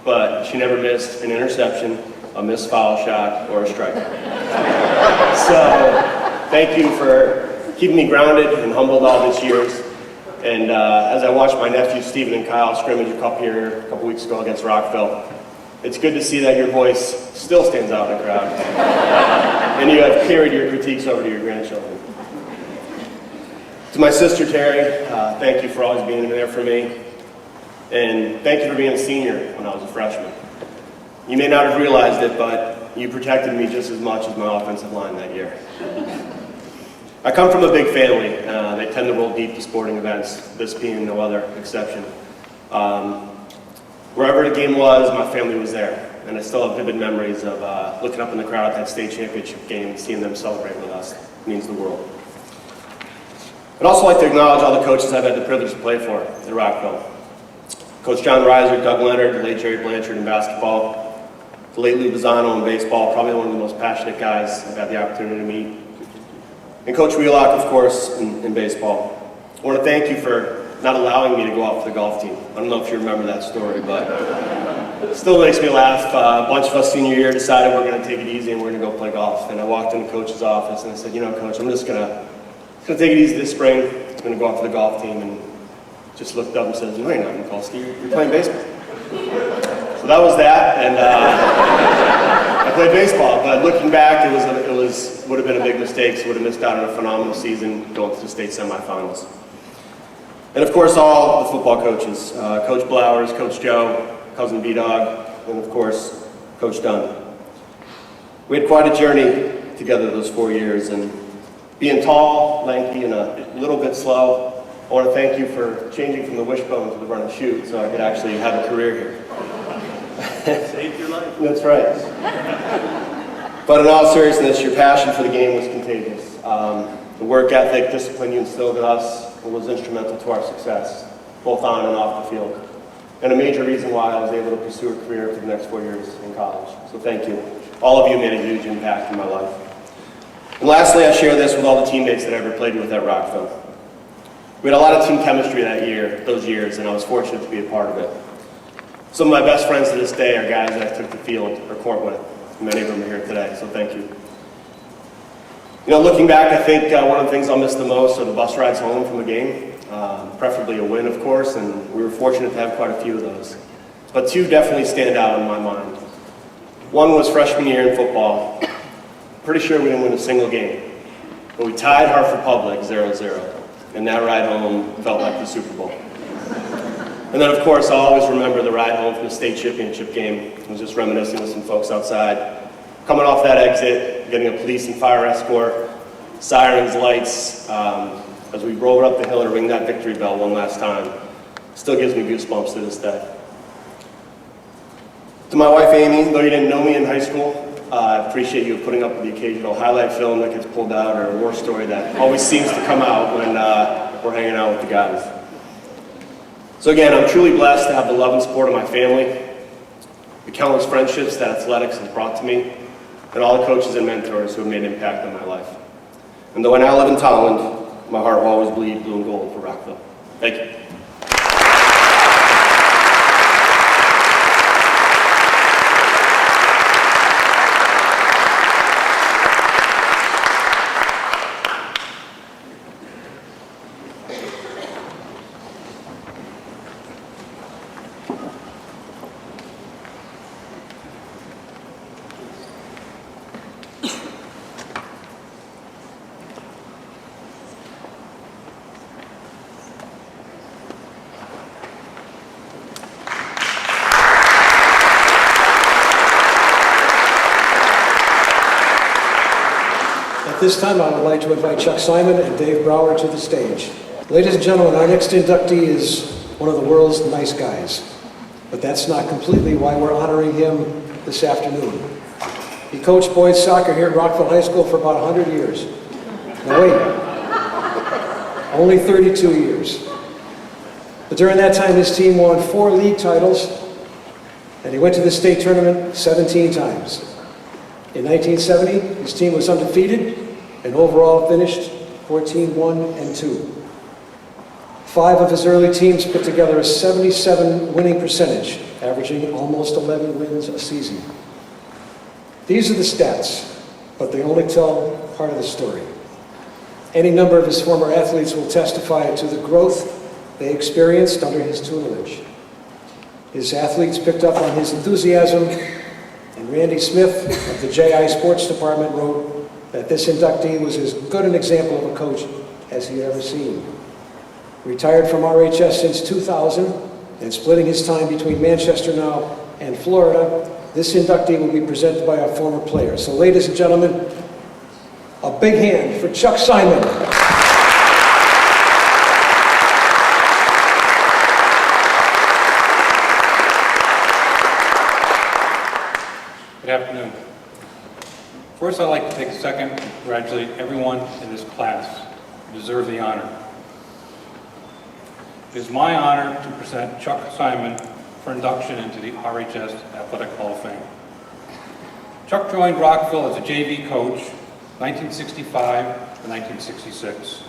but she never missed an interception, a missed foul shot, or a strikeout. So thank you for keeping me grounded and humbled all these years. And as I watched my nephews Stephen and Kyle scrimmage a couple weeks ago against Rockville, it's good to see that your voice still stands out in the crowd. And you have carried your critiques over to your grandchildren. To my sister Terry, thank you for always being there for me. And thank you for being a senior when I was a freshman. You may not have realized it, but you protected me just as much as my offensive line that year. I come from a big family. They tend to roll deep to sporting events, this being no other exception. Wherever the game was, my family was there. And I still have vivid memories of looking up in the crowd at that state championship game and seeing them celebrate with us. It means the world. I'd also like to acknowledge all the coaches I've had the privilege to play for at Rockville. Coach John Reiser, Doug Leonard, the late Jerry Blanchard in basketball, the late Lou Bizzano in baseball, probably one of the most passionate guys I've had the opportunity to meet. And Coach Wheelock, of course, in baseball. I want to thank you for not allowing me to go out for the golf team. I don't know if you remember that story, but it still makes me laugh. A bunch of us senior year decided we're going to take it easy and we're going to go play golf. And I walked into Coach's office and I said, you know, Coach, I'm just going to take it easy this spring. I'm going to go out for the golf team. And just looked up and said, no, you're not, Mulski. You're playing baseball. So that was that, and I played baseball. But looking back, it would have been a big mistake. So would have missed out on a phenomenal season, going to the state semifinals. And of course, all the football coaches, Coach Blowers, Coach Joe, Cousin B-Dog, and of course, Coach Dunn. We had quite a journey together those 4 years, and being tall, lanky, and a little bit slow, I want to thank you for changing from the wishbone to the run and shoot so I could actually have a career here. Saved your life. That's right. But in all seriousness, your passion for the game was contagious. The work ethic, discipline you instilled in us was instrumental to our success, both on and off the field. And a major reason why I was able to pursue a career for the next 4 years in college. So thank you. All of you made a huge impact in my life. And lastly, I share this with all the teammates that I ever played with at Rockville. We had a lot of team chemistry those years, and I was fortunate to be a part of it. Some of my best friends to this day are guys that I took the field or court with. Many of them are here today, so thank you. You know, looking back, I think one of the things I'll miss the most are the bus rides home from a game. preferably a win, of course, and we were fortunate to have quite a few of those. But two definitely stand out in my mind. One was freshman year in football. Pretty sure we didn't win a single game, but we tied Hartford Public 0-0, and that ride home felt like the Super Bowl. And then, of course, I'll always remember the ride home from the state championship game. I was just reminiscing with some folks outside. Coming off that exit, getting a police and fire escort, sirens, lights, as we rolled up the hill to ring that victory bell one last time. Still gives me goosebumps to this day. To my wife, Amy, though you didn't know me in high school, I appreciate you putting up with the occasional highlight film that gets pulled out or a war story that always seems to come out when we're hanging out with the guys. So again, I'm truly blessed to have the love and support of my family, the countless friendships that athletics has brought to me, and all the coaches and mentors who have made an impact on my life. And though I now live in Tolland, my heart will always bleed blue and gold for Rockville. Thank you. At this time, I would like to invite Chuck Simon and Dave Brower to the stage. Ladies and gentlemen, our next inductee is one of the world's nice guys. But that's not completely why we're honoring him this afternoon. He coached boys soccer here at Rockville High School for about 100 years. Now wait, only 32 years. But during that time, his team won 4 league titles, and he went to the state tournament 17 times. In 1970, his team was undefeated and overall finished 14-1-2. 5 of his early teams put together a 77 winning percentage, averaging almost 11 wins a season. These are the stats, but they only tell part of the story. Any number of his former athletes will testify to the growth they experienced under his tutelage. His athletes picked up on his enthusiasm, and Randy Smith of the JI Sports Department wrote that this inductee was as good an example of a coach as he had ever seen. Retired from RHS since 2000 and splitting his time between Manchester now and Florida, this inductee will be presented by our former players. So ladies and gentlemen, a big hand for Chuck Simon. Good afternoon. First, I'd like to take a second to congratulate everyone in this class who deserve the honor. It is my honor to present Chuck Simon for induction into the RHS Athletic Hall of Fame. Chuck joined Rockville as a JV coach 1965 to 1966.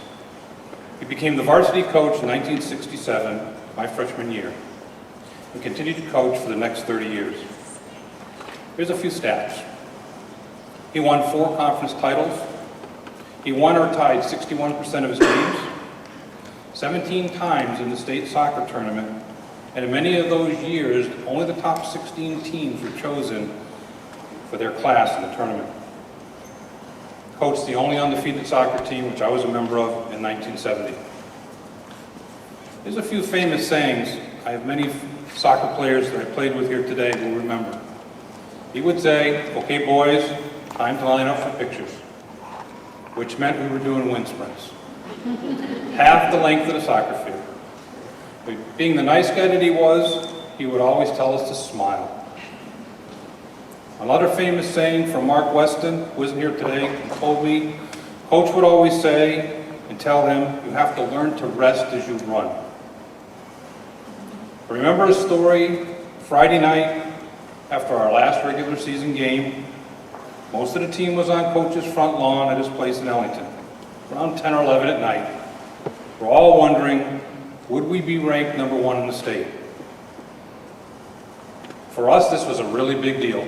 He became the varsity coach in 1967, my freshman year, and continued to coach for the next 30 years. Here's a few stats. He won 4 conference titles. He won or tied 61% of his games, 17 times in the state soccer tournament, and in many of those years, only the top 16 teams were chosen for their class in the tournament. Coached the only undefeated soccer team, which I was a member of, in 1970. There's a few famous sayings I have many soccer players that I played with here today will remember. He would say, "Okay, boys, time to line up for pictures," which meant we were doing wind sprints. Half the length of the soccer field. But being the nice guy that he would always tell us to smile. Another famous saying from Mark Weston, who isn't here today, he told me, Coach would always say and tell him, "You have to learn to rest as you run." I remember a story Friday night after our last regular season game. Most of the team was on Coach's front lawn at his place in Ellington, around 10 or 11 at night. We're all wondering, would we be ranked number 1 in the state? For us, this was a really big deal.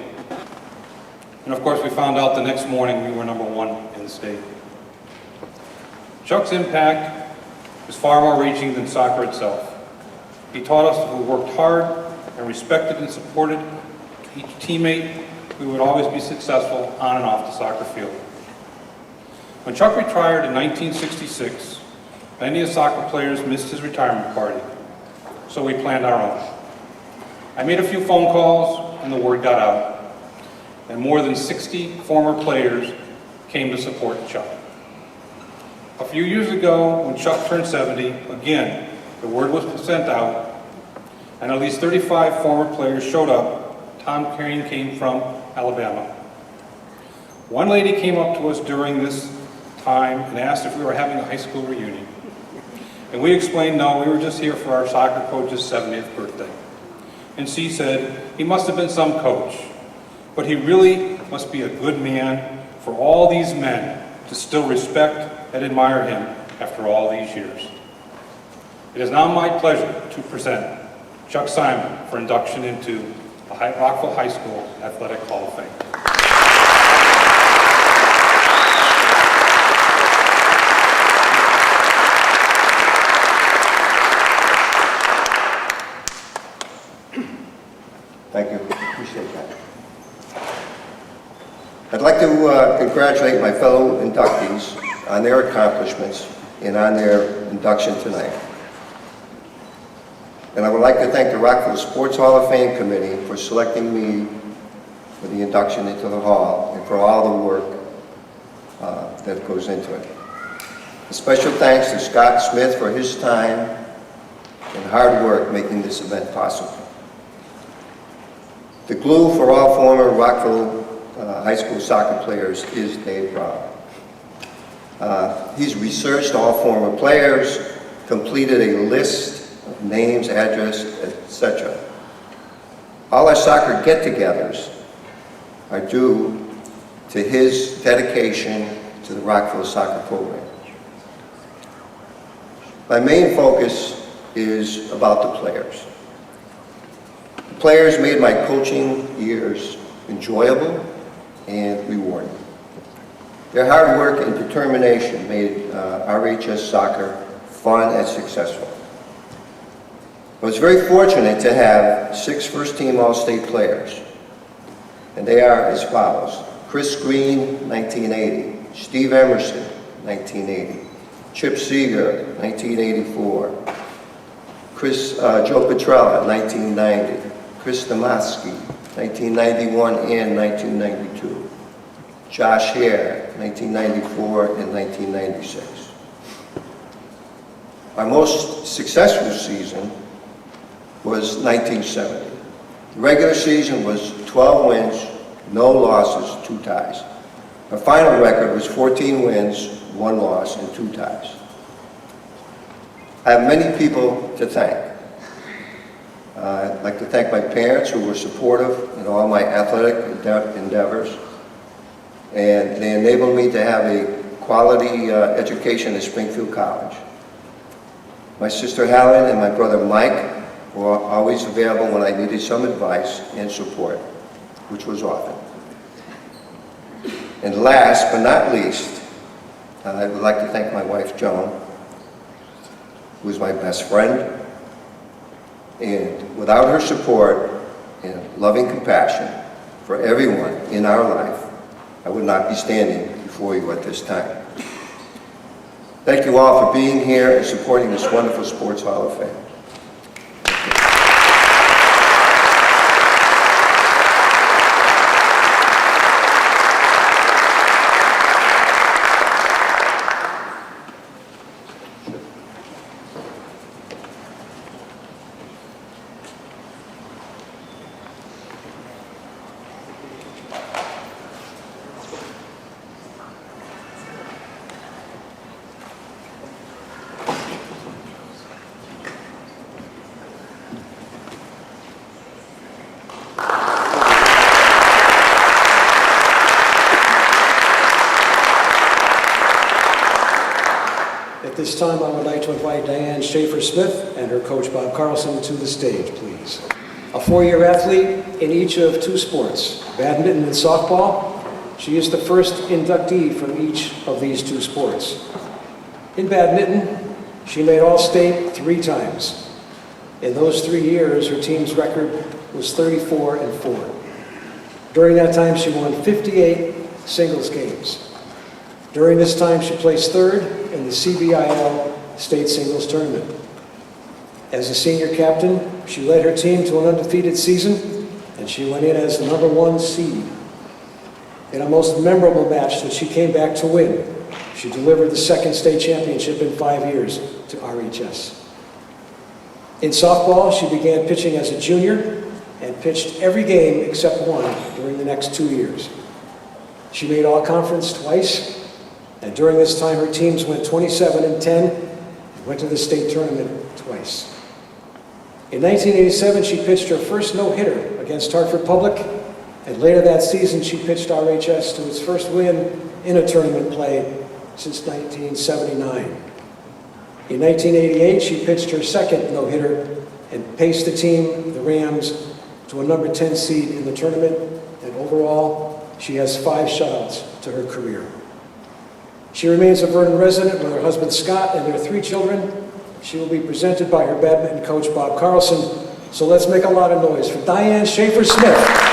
And of course, we found out the next morning we were number 1 in the state. Chuck's impact is far more reaching than soccer itself. He taught us that if we worked hard and respected and supported each teammate, we would always be successful on and off the soccer field. When Chuck retired in 1966, many of soccer players missed his retirement party, so we planned our own. I made a few phone calls and the word got out, and more than 60 former players came to support Chuck. A few years ago, when Chuck turned 70, again, the word was sent out, and at least 35 former players showed up. Tom Carrion came from Alabama. One lady came up to us during this time and asked if we were having a high school reunion. And we explained, no, we were just here for our soccer coach's 70th birthday. And she said, he must have been some coach, but he really must be a good man for all these men to still respect and admire him after all these years. It is now my pleasure to present Chuck Simon for induction into the Rockville High School Athletic Hall of Fame. Thank you. Appreciate that. I'd like to congratulate my fellow inductees on their accomplishments and on their induction tonight. And I would like to thank the Rockville Sports Hall of Fame Committee for selecting me for the induction into the Hall and for all the work that goes into it. A special thanks to Scott Smith for his time and hard work making this event possible. The glue for all former Rockville high school soccer players is Dave Brown. He's researched all former players, completed a list of names, address, etc. All our soccer get-togethers are due to his dedication to the Rockville soccer program. My main focus is about the players. The players made my coaching years enjoyable and rewarding. Their hard work and determination made RHS soccer fun and successful. I was very fortunate to have 6 first-team All-State players, and they are as follows. Chris Green, 1980. Steve Emerson, 1980. Chip Seeger, 1984. Joe Petrella, 1990. Chris Mulski, 1991 and 1992. Josh Hare, 1994 and 1996. Our most successful season was 1970. The regular season was 12 wins, no losses, 2 ties. Our final record was 14 wins, 1 loss, and 2 ties. I have many people to thank. I'd like to thank my parents who were supportive in all my athletic endeavors, and they enabled me to have a quality education at Springfield College. My sister Helen and my brother Mike were always available when I needed some advice and support, which was often. And last but not least, I would like to thank my wife Joan, who is my best friend. And without her support and loving compassion for everyone in our life, I would not be standing before you at this time. Thank you all for being here and supporting this wonderful Sports Hall of Fame. At this time, I would like to invite Diane Schaefer-Smith and her coach Bob Carlson to the stage, please. A 4-year athlete in each of 2 sports, badminton and softball, she is the first inductee from each of these 2 sports. In badminton, She made All-State 3 times. In those 3 years, her team's record was 34-4. During that time, she won 58 singles games. During this time, she placed 3rd in the CBIL State Singles Tournament. As a senior captain, she led her team to an undefeated season, and she went in as the #1 seed. In a most memorable match that she came back to win, she delivered the 2nd state championship in 5 years to RHS. In softball, she began pitching as a junior and pitched every game except one during the next 2 years. She made all-conference twice, and during this time her teams went 27-10 and went to the state tournament twice. In 1987, she pitched her first no-hitter against Hartford Public, and later that season she pitched RHS to its first win in a tournament play since 1979. In 1988, she pitched her second no-hitter and paced the team, the Rams, to a #10 seed in the tournament, and overall, she has 5 shutouts to her career. She remains a Vernon resident with her husband Scott and their 3 children. She will be presented by her badminton coach Bob Carlson, so let's make a lot of noise for Diane Schaefer-Smith.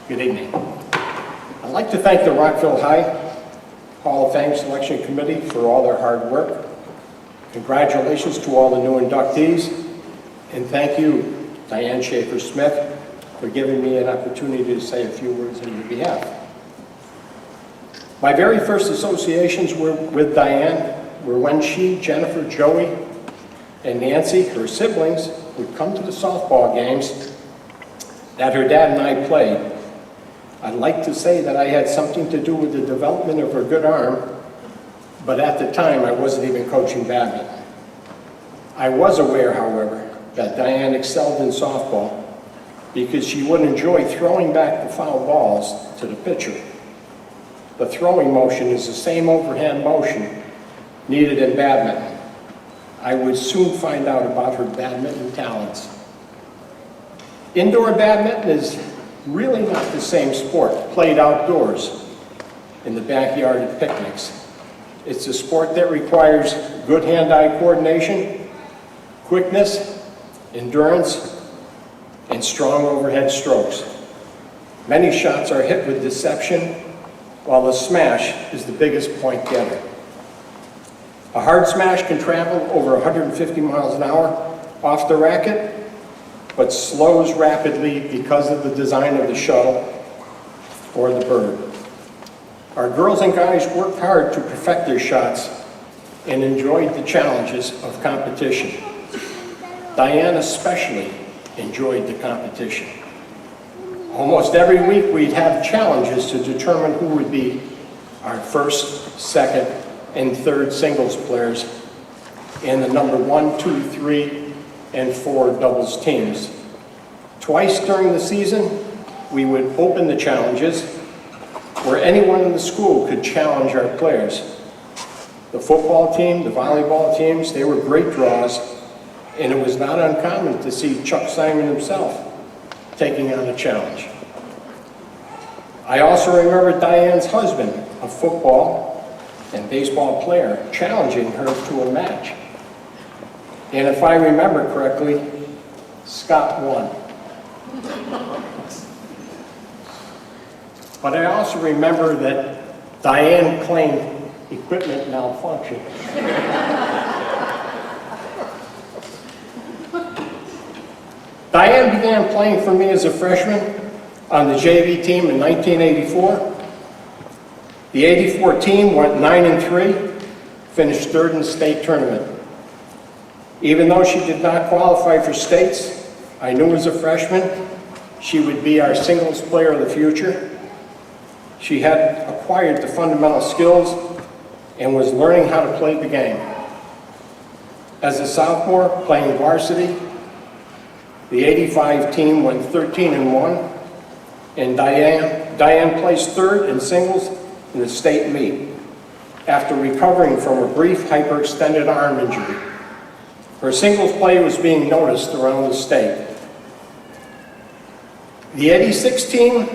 Good evening. I'd like to thank the Rockville High Hall of Fame Selection Committee for all their hard work. Congratulations to all the new inductees, and thank you, Diane Schaefer-Smith, for giving me an opportunity to say a few words on your behalf. My very first associations with Diane were when she, Jennifer, Joey, and Nancy, her siblings, would come to the softball games that her dad and I played. I'd like to say that I had something to do with the development of her good arm, but at the time I wasn't even coaching badminton. I was aware, however, that Diane excelled in softball because she would enjoy throwing back the foul balls to the pitcher. The throwing motion is the same overhand motion needed in badminton. I would soon find out about her badminton talents. Indoor badminton is really not the same sport played outdoors in the backyard at picnics. It's a sport that requires good hand-eye coordination, quickness, endurance, and strong overhead strokes. Many shots are hit with deception, while the smash is the biggest point getter. A hard smash can travel over 150 miles an hour off the racket, but slows rapidly because of the design of the shuttle or the bird. Our girls and guys worked hard to perfect their shots and enjoyed the challenges of competition. Diane especially enjoyed the competition. Almost every week we'd have challenges to determine who would be our first, second, and third singles players and the number 1, 2, 3, and 4 doubles teams. Twice during the season, we would open the challenges where anyone in the school could challenge our players. The football team, the volleyball teams, they were great draws, and it was not uncommon to see Chuck Simon himself taking on a challenge. I also remember Diane's husband, a football and baseball player, challenging her to a match. And if I remember correctly, Scott won. But I also remember that Diane claimed equipment malfunction. Diane began playing for me as a freshman on the JV team in 1984. The '84 team went 9-3, finished 3rd in the state tournament. Even though she did not qualify for states, I knew as a freshman she would be our singles player of the future. She had acquired the fundamental skills and was learning how to play the game. As a sophomore playing varsity, the '85 team went 13-1, and Diane placed 3rd in singles in the state meet after recovering from a brief hyperextended arm injury. Her singles play was being noticed around the state. The 86 team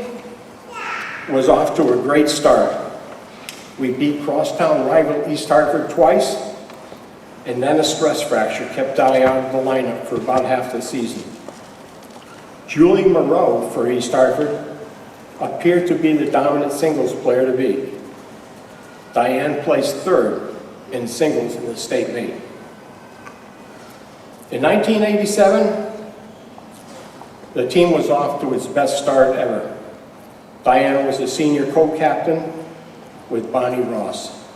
was off to a great start. We beat crosstown rival East Hartford twice, and then a stress fracture kept Di out of the lineup for about half the season. Julie Moreau for East Hartford appeared to be the dominant singles player to beat. Diane placed third in singles in the state meet. In 1987, the team was off to its best start ever. Diane was a senior co-captain with Bonnie Ross.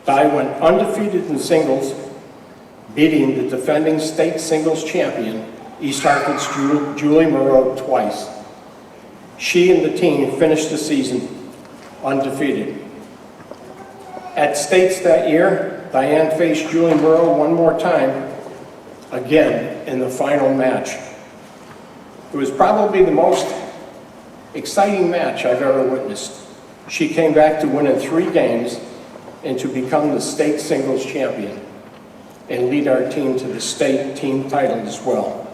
Di went undefeated in singles, beating the defending state singles champion, East Hartford's Julie Moreau, twice. She and the team finished the season undefeated. At states that year, Diane faced Julie Moreau one more time, again in the final match. It was probably the most exciting match I've ever witnessed. She came back to win in 3 games and to become the state singles champion and lead our team to the state team title as well.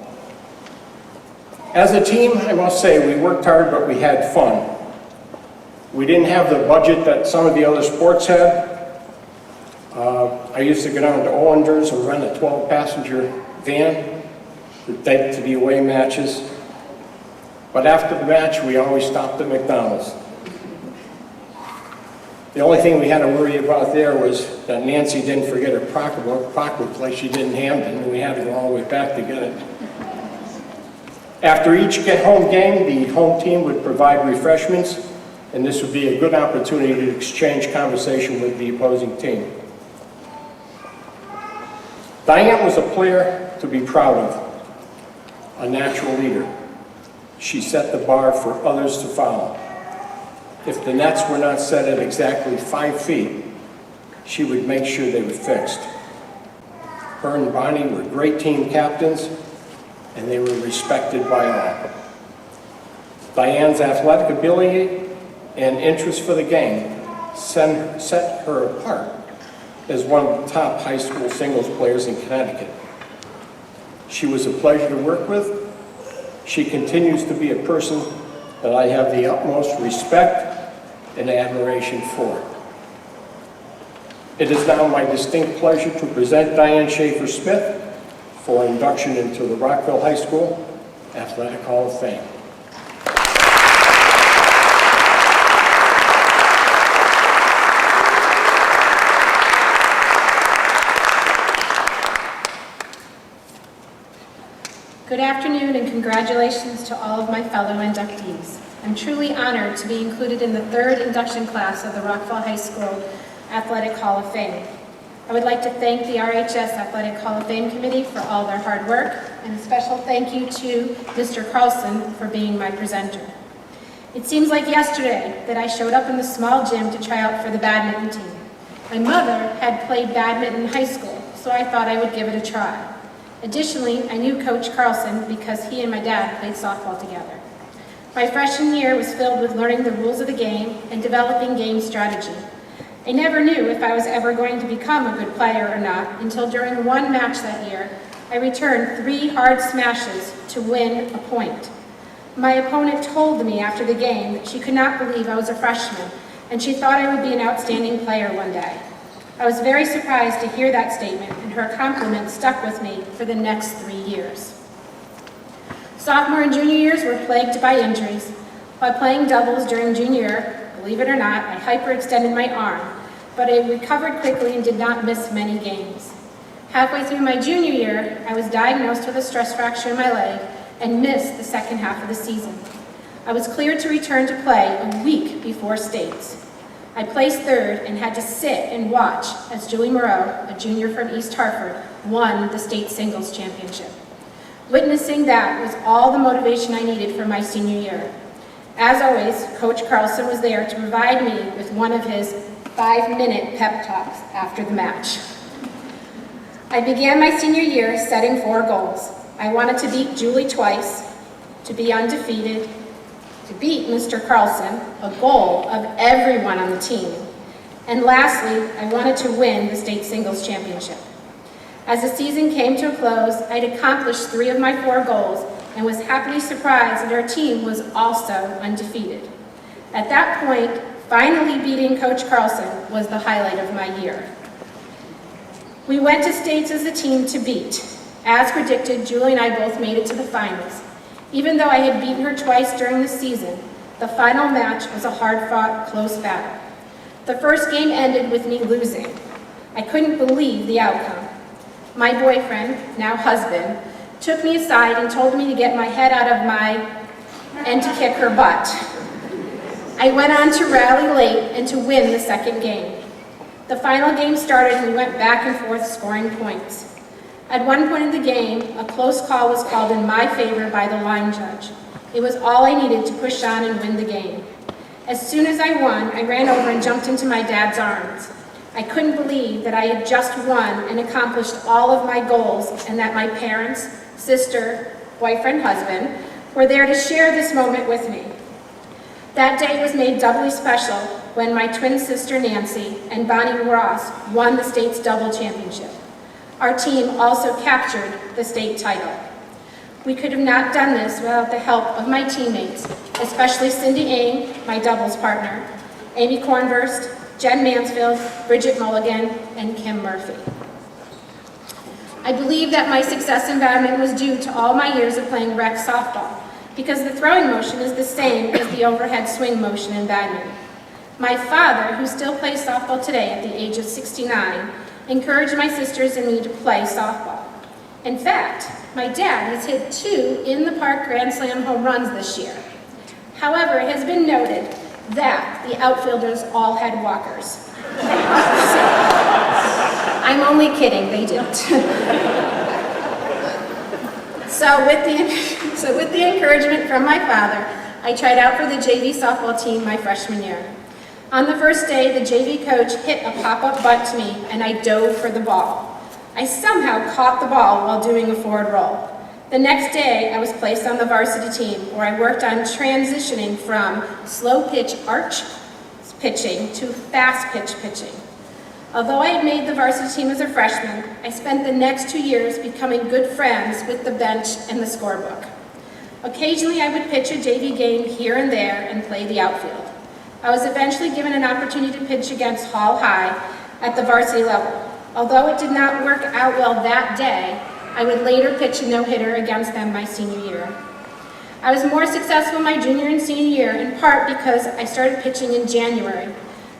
As a team, I must say, we worked hard, but we had fun. We didn't have the budget that some of the other sports had. I used to go down to Olander's and rent a 12-passenger van to take to the away matches. But after the match, we always stopped at McDonald's. The only thing we had to worry about there was that Nancy didn't forget her pocketbook like she did in Hamden, and we had to go all the way back to get it. After each home game, the home team would provide refreshments, and this would be a good opportunity to exchange conversation with the opposing team. Diane was a player to be proud of, a natural leader. She set the bar for others to follow. If the nets were not set at exactly 5 feet, she would make sure they were fixed. Her and Bonnie were great team captains, and they were respected by all. Diane's athletic ability and interest for the game set her apart as one of the top high school singles players in Connecticut. She was a pleasure to work with. She continues to be a person that I have the utmost respect and admiration for. It is now my distinct pleasure to present Diane Schaefer-Smith for induction into the Rockville High School Athletic Hall of Fame. Good afternoon and congratulations to all of my fellow inductees. I'm truly honored to be included in the 3rd induction class of the Rockville High School Athletic Hall of Fame. I would like to thank the RHS Athletic Hall of Fame Committee for all their hard work, and a special thank you to Mr. Carlson for being my presenter. It seems like yesterday that I showed up in the small gym to try out for the badminton team. My mother had played badminton in high school, so I thought I would give it a try. Additionally, I knew Coach Carlson because he and my dad played softball together. My freshman year was filled with learning the rules of the game and developing game strategy. I never knew if I was ever going to become a good player or not until during one match that year, I returned 3 hard smashes to win a point. My opponent told me after the game that she could not believe I was a freshman and she thought I would be an outstanding player one day. I was very surprised to hear that statement, and her compliment stuck with me for the next 3 years. Sophomore and junior years were plagued by injuries. While playing doubles during junior year, believe it or not, I hyperextended my arm, but I recovered quickly and did not miss many games. Halfway through my junior year, I was diagnosed with a stress fracture in my leg and missed the second half of the season. I was cleared to return to play a week before states. I placed 3rd and had to sit and watch as Julie Moreau, a junior from East Hartford, won the state singles championship. Witnessing that was all the motivation I needed for my senior year. As always, Coach Carlson was there to provide me with one of his 5-minute pep talks after the match. I began my senior year setting 4 goals. I wanted to beat Julie twice, to be undefeated, to beat Mr. Carlson, a goal of everyone on the team. And lastly, I wanted to win the state singles championship. As the season came to a close, I'd accomplished 3 of my 4 goals and was happily surprised that our team was also undefeated. At that point, finally beating Coach Carlson was the highlight of my year. We went to states as a team to beat. As predicted, Julie and I both made it to the finals. Even though I had beaten her twice during the season, the final match was a hard-fought, close battle. The first game ended with me losing. I couldn't believe the outcome. My boyfriend, now husband, took me aside and told me to get my head out of and to kick her butt. I went on to rally late and to win the second game. The final game started and we went back and forth scoring points. At one point in the game, a close call was called in my favor by the line judge. It was all I needed to push on and win the game. As soon as I won, I ran over and jumped into my dad's arms. I couldn't believe that I had just won and accomplished all of my goals and that my parents, sister, boyfriend, husband, were there to share this moment with me. That day was made doubly special when my twin sister Nancy and Bonnie Ross won the state's double championship. Our team also captured the state title. We could have not done this without the help of my teammates, especially Cindy Aim, my doubles partner, Amy Kornverst, Jen Mansfield, Bridget Mulligan, and Kim Murphy. I believe that my success in badminton was due to all my years of playing rec softball, because the throwing motion is the same as the overhead swing motion in badminton. My father, who still plays softball today at the age of 69, encouraged my sisters and me to play softball. In fact, my dad has hit 2 in-the-park Grand Slam home runs this year. However, it has been noted that the outfielders all had walkers. I'm only kidding, they didn't. So with the encouragement from my father, I tried out for the JV softball team my freshman year. On the first day, the JV coach hit a pop-up bunt to me and I dove for the ball. I somehow caught the ball while doing a forward roll. The next day, I was placed on the varsity team where I worked on transitioning from slow pitch arch pitching to fast pitch pitching. Although I had made the varsity team as a freshman, I spent the next 2 years becoming good friends with the bench and the scorebook. Occasionally, I would pitch a JV game here and there and play the outfield. I was eventually given an opportunity to pitch against Hall High at the varsity level. Although it did not work out well that day, I would later pitch a no-hitter against them my senior year. I was more successful my junior and senior year, in part because I started pitching in January.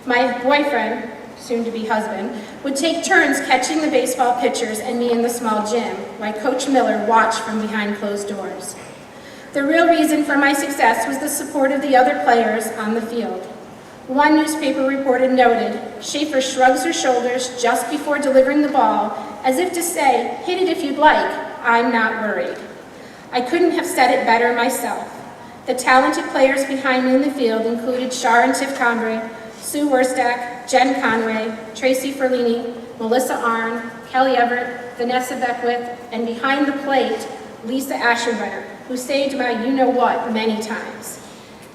My boyfriend, soon-to-be husband, would take turns catching the baseball pitchers and me in the small gym, while Coach Miller watched from behind closed doors. The real reason for my success was the support of the other players on the field. One newspaper reporter noted, "Schaefer shrugs her shoulders just before delivering the ball, as if to say, 'Hit it if you'd like, I'm not worried.'" I couldn't have said it better myself. The talented players behind me in the field included Shar and Tiff Conway, Sue Werstack, Jen Conway, Tracy Ferlini, Melissa Arnn, Kelly Everett, Vanessa Beckwith, and behind the plate, Lisa Ashenbrenner, who saved my you-know-what many times.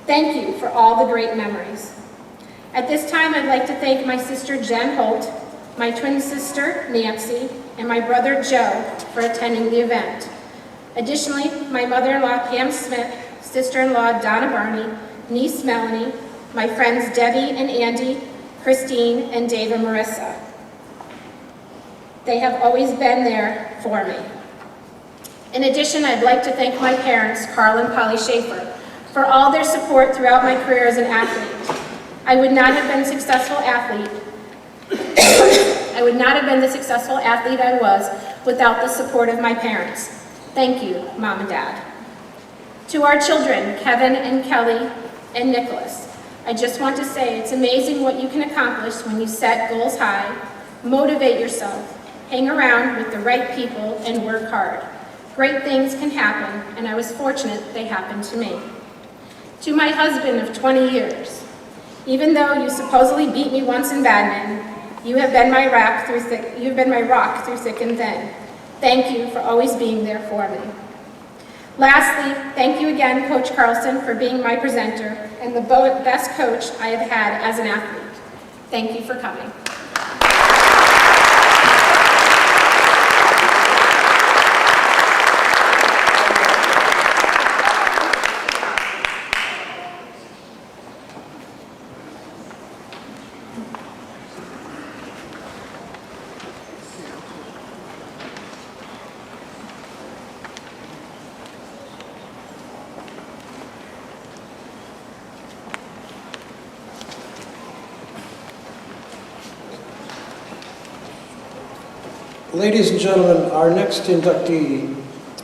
Thank you for all the great memories. At this time, I'd like to thank my sister Jen Holt, my twin sister Nancy, and my brother Joe for attending the event. Additionally, my mother-in-law Pam Smith, sister-in-law Donna Barney, niece Melanie, my friends Debbie and Andy, Christine, and Dave and Marissa. They have always been there for me. In addition, I'd like to thank my parents, Carl and Polly Schaefer, for all their support throughout my career as an athlete. I would not have been the successful athlete I was without the support of my parents. Thank you, Mom and Dad. To our children, Kevin and Kelly and Nicholas, I just want to say it's amazing what you can accomplish when you set goals high, motivate yourself, hang around with the right people, and work hard. Great things can happen, and I was fortunate they happened to me. To my husband of 20 years, even though you supposedly beat me once in badminton, you have been my rock through thick and thin. Thank you for always being there for me. Lastly, thank you again, Coach Carlson, for being my presenter and the best coach I have had as an athlete. Thank you for coming. Ladies and gentlemen, our next inductee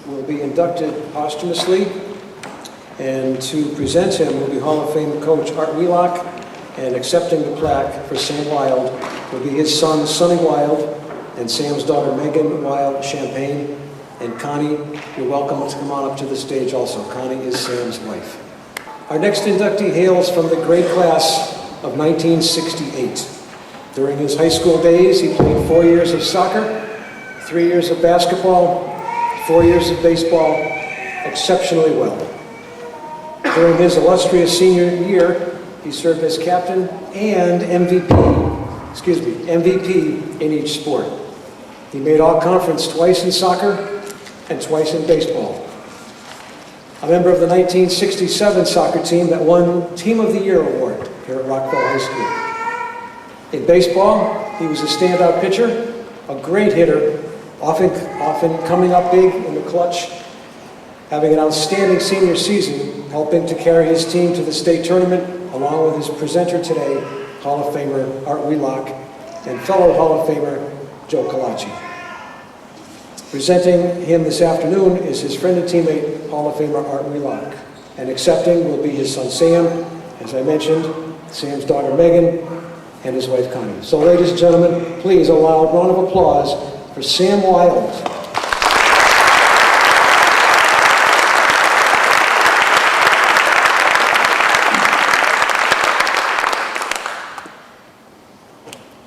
will be inducted posthumously, and to present him will be Hall of Fame coach Art Wheelock, and accepting the plaque for Sam Wild will be his son Sonny Wild and Sam's daughter Megan Wild Champagne. And Connie, you're welcome to come on up to the stage also. Connie is Sam's wife. Our next inductee hails from the grade class of 1968. During his high school days, he played 4 years of soccer, 3 years of basketball, 4 years of baseball, exceptionally well. During his illustrious senior year, he served as captain and MVP in each sport. He made all conference twice in soccer and twice in baseball. A member of the 1967 soccer team that won Team of the Year award here at Rockville High School. In baseball, he was a standout pitcher, a great hitter, often coming up big in the clutch, having an outstanding senior season, helping to carry his team to the state tournament, along with his presenter today, Hall of Famer Art Wheelock, and fellow Hall of Famer Joe Colaci. Presenting him this afternoon is his friend and teammate, Hall of Famer Art Wheelock. And accepting will be his son Sam, as I mentioned, Sam's daughter Megan, and his wife Connie. So ladies and gentlemen, please allow a round of applause for Sam Wild.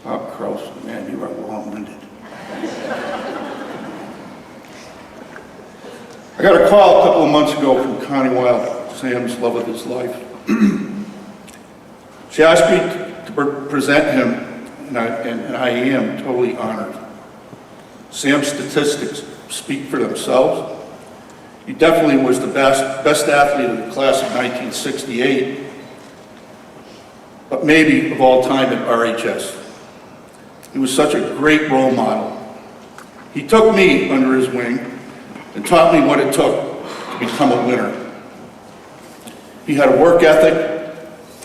Oh, gross, man, you are long-winded. I got a call a couple of months ago from Connie Wild, Sam's love of his life. She asked me to present him, and I am totally honored. Sam's statistics speak for themselves. He definitely was the best athlete of the class of 1968, but maybe of all time at RHS. He was such a great role model. He took me under his wing and taught me what it took to become a winner. He had a work ethic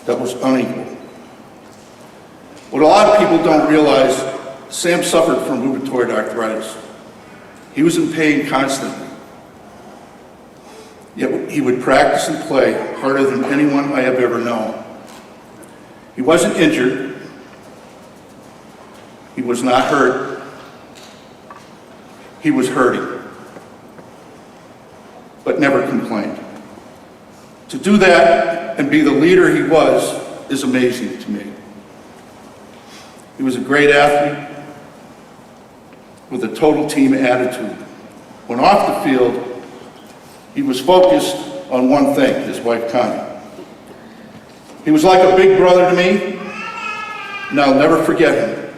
that was unequal. What a lot of people don't realize, Sam suffered from rheumatoid arthritis. He was in pain constantly. Yet he would practice and play harder than anyone I have ever known. He wasn't injured. He was not hurt. He was hurting, but never complained. To do that and be the leader he was is amazing to me. He was a great athlete with a total team attitude. When off the field, he was focused on one thing, his wife Connie. He was like a big brother to me, and I'll never forget him.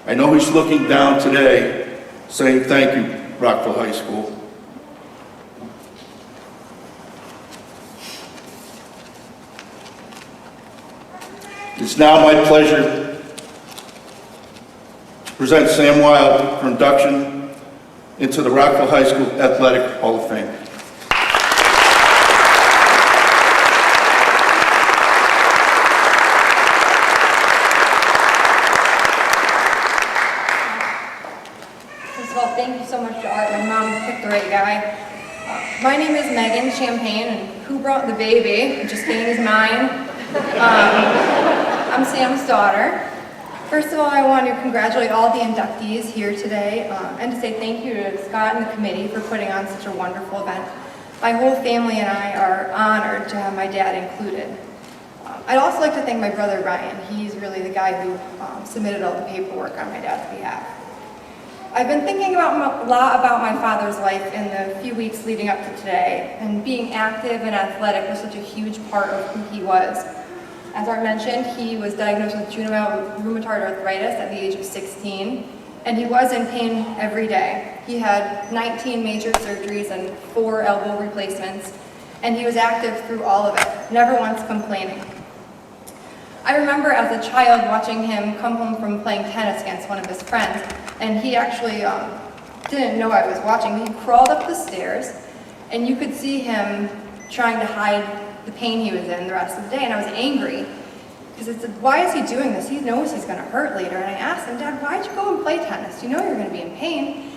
I know he's looking down today saying thank you, Rockville High School. It's now my pleasure to present Sam Wild for induction into the Rockville High School Athletic Hall of Fame. First of all, thank you so much to Art. My mom picked the right guy. My name is Megan Champagne, and who brought the baby? Just kidding, is mine. I'm Sam's daughter. First of all, I want to congratulate all the inductees here today and to say thank you to Scott and the committee for putting on such a wonderful event. My whole family and I are honored to have my dad included. I'd also like to thank my brother Ryan. He's really the guy who submitted all the paperwork on my dad's behalf. I've been thinking a lot about my father's life in the few weeks leading up to today, and being active and athletic was such a huge part of who he was. As Art mentioned, he was diagnosed with juvenile rheumatoid arthritis at the age of 16, and he was in pain every day. He had 19 major surgeries and 4 elbow replacements, and he was active through all of it, never once complaining. I remember as a child watching him come home from playing tennis against one of his friends, and he actually didn't know I was watching. He crawled up the stairs, and you could see him trying to hide the pain he was in the rest of the day, and I was angry. Because I said, why is he doing this? He knows he's going to hurt later. And I asked him, Dad, why'd you go and play tennis? You know you're going to be in pain.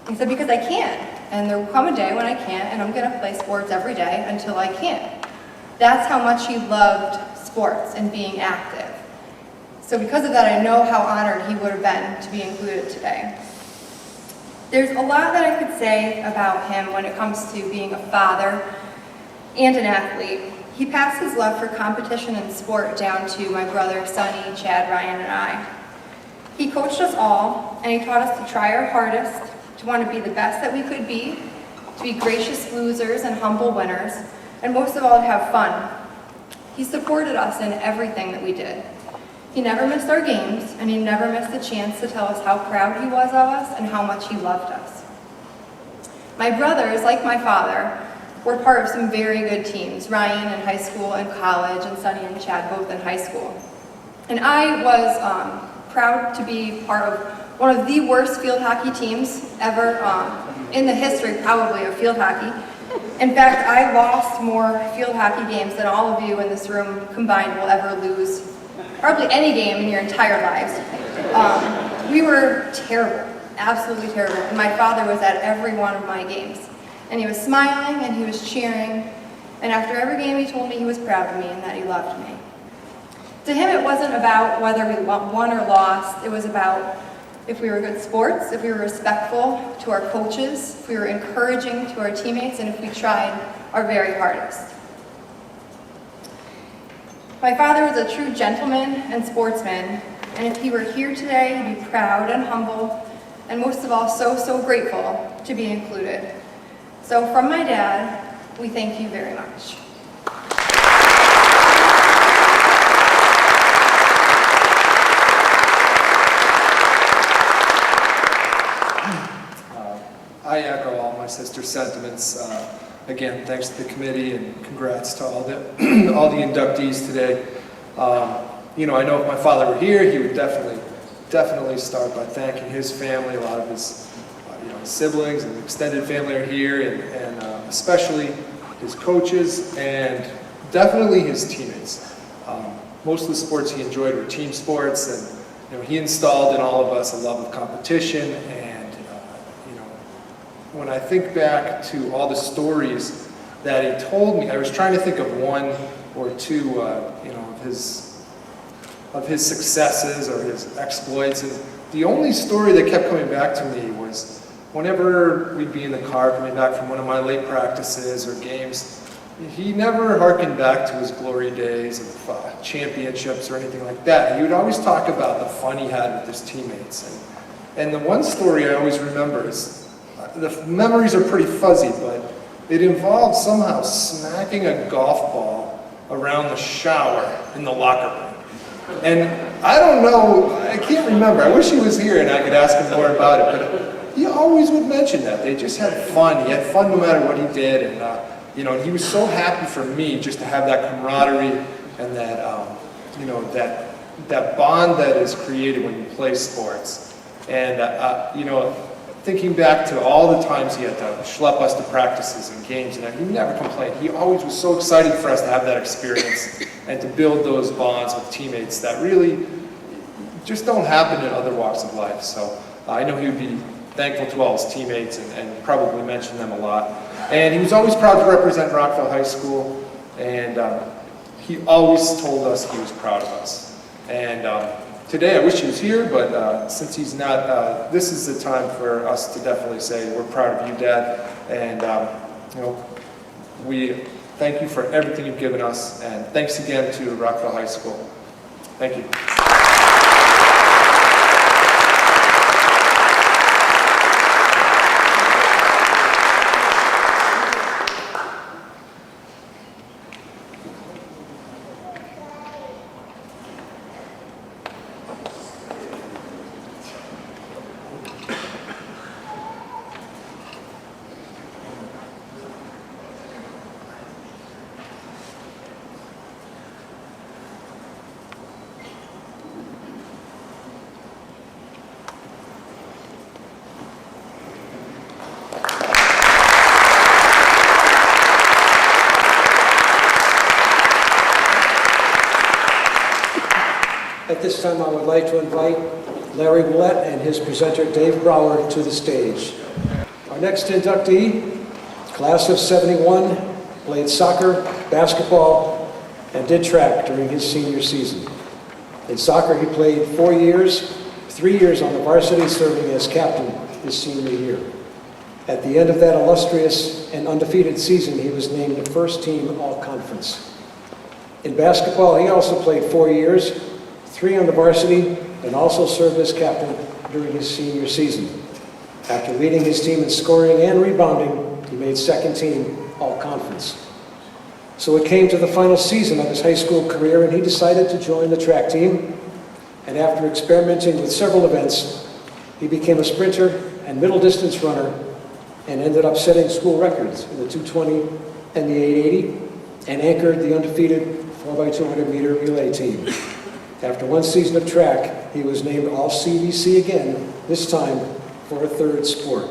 He said, because I can't. And there will come a day when I can't, and I'm going to play sports every day until I can't. That's how much he loved sports and being active. So because of that, I know how honored he would have been to be included today. There's a lot that I could say about him when it comes to being a father and an athlete. He passed his love for competition and sport down to my brother, Sonny, Chad, Ryan, and I. He coached us all, and he taught us to try our hardest, to want to be the best that we could be, to be gracious losers and humble winners, and most of all, to have fun. He supported us in everything that we did. He never missed our games, and he never missed a chance to tell us how proud he was of us and how much he loved us. My brothers, like my father, were part of some very good teams, Ryan in high school and college, and Sonny and Chad both in high school. And I was proud to be part of one of the worst field hockey teams ever in the history, probably, of field hockey. In fact, I lost more field hockey games than all of you in this room combined will ever lose. Probably any game in your entire lives. We were terrible, absolutely terrible. And my father was at every one of my games. And he was smiling and he was cheering. And after every game he told me he was proud of me and that he loved me. To him it wasn't about whether we won or lost. It was about if we were good sports, if we were respectful to our coaches, if we were encouraging to our teammates, and if we tried our very hardest. My father was a true gentleman and sportsman, and if he were here today, he'd be proud and humble, and most of all, so grateful to be included. So from my dad, we thank you very much. I echo all my sister's sentiments. Again, thanks to the committee and congrats to all the all the inductees today. You know, I know if my father were here, he would definitely start by thanking his family. A lot of his his siblings and extended family are here, and especially his coaches and definitely his teammates. Most of the sports he enjoyed were team sports, and he installed in all of us a love of competition. And when I think back to all the stories that he told me, I was trying to think of one or two, of his successes or his exploits, and the only story that kept coming back to me was whenever we'd be in the car coming back from one of my late practices or games, he never hearkened back to his glory days of championships or anything like that. He would always talk about the fun he had with his teammates, and the one story I always remember is. The memories are pretty fuzzy, but it involved somehow smacking a golf ball around the shower in the locker room. And I don't know, I can't remember. I wish he was here and I could ask him more about it, but he always would mention that. They just had fun. He had fun no matter what he did. And, he was so happy for me just to have that camaraderie and that, that bond that is created when you play sports. And, thinking back to all the times he had to schlep us to practices and games, and he never complained. He always was so excited for us to have that experience and to build those bonds with teammates that really just don't happen in other walks of life. So I know he would be thankful to all his teammates and probably mention them a lot. And he was always proud to represent Rockville High School, and he always told us he was proud of us. And today, I wish he was here, but since he's not, this is the time for us to definitely say we're proud of you, Dad, and we thank you for everything you've given us, and thanks again to Rockville High School. Thank you. this time I would like to invite Larry Wette and his presenter Dave Brower to the stage. Our next inductee, class of 71, played soccer, basketball, and did track during his senior season. In soccer, he played 4 years, 3 years on the varsity, serving as captain his senior year. At the end of that illustrious and undefeated season, he was named first team all-conference. In basketball, he also played 4 years, 3 on the varsity, and also served as captain during his senior season. After leading his team in scoring and rebounding, he made second team all-conference. So it came to the final season of his high school career, and he decided to join the track team. And after experimenting with several events, he became a sprinter and middle distance runner and ended up setting school records in the 220 and the 880 and anchored the undefeated 4x200 meter relay team. After 1 season of track, he was named All-CVC again, this time for a third sport.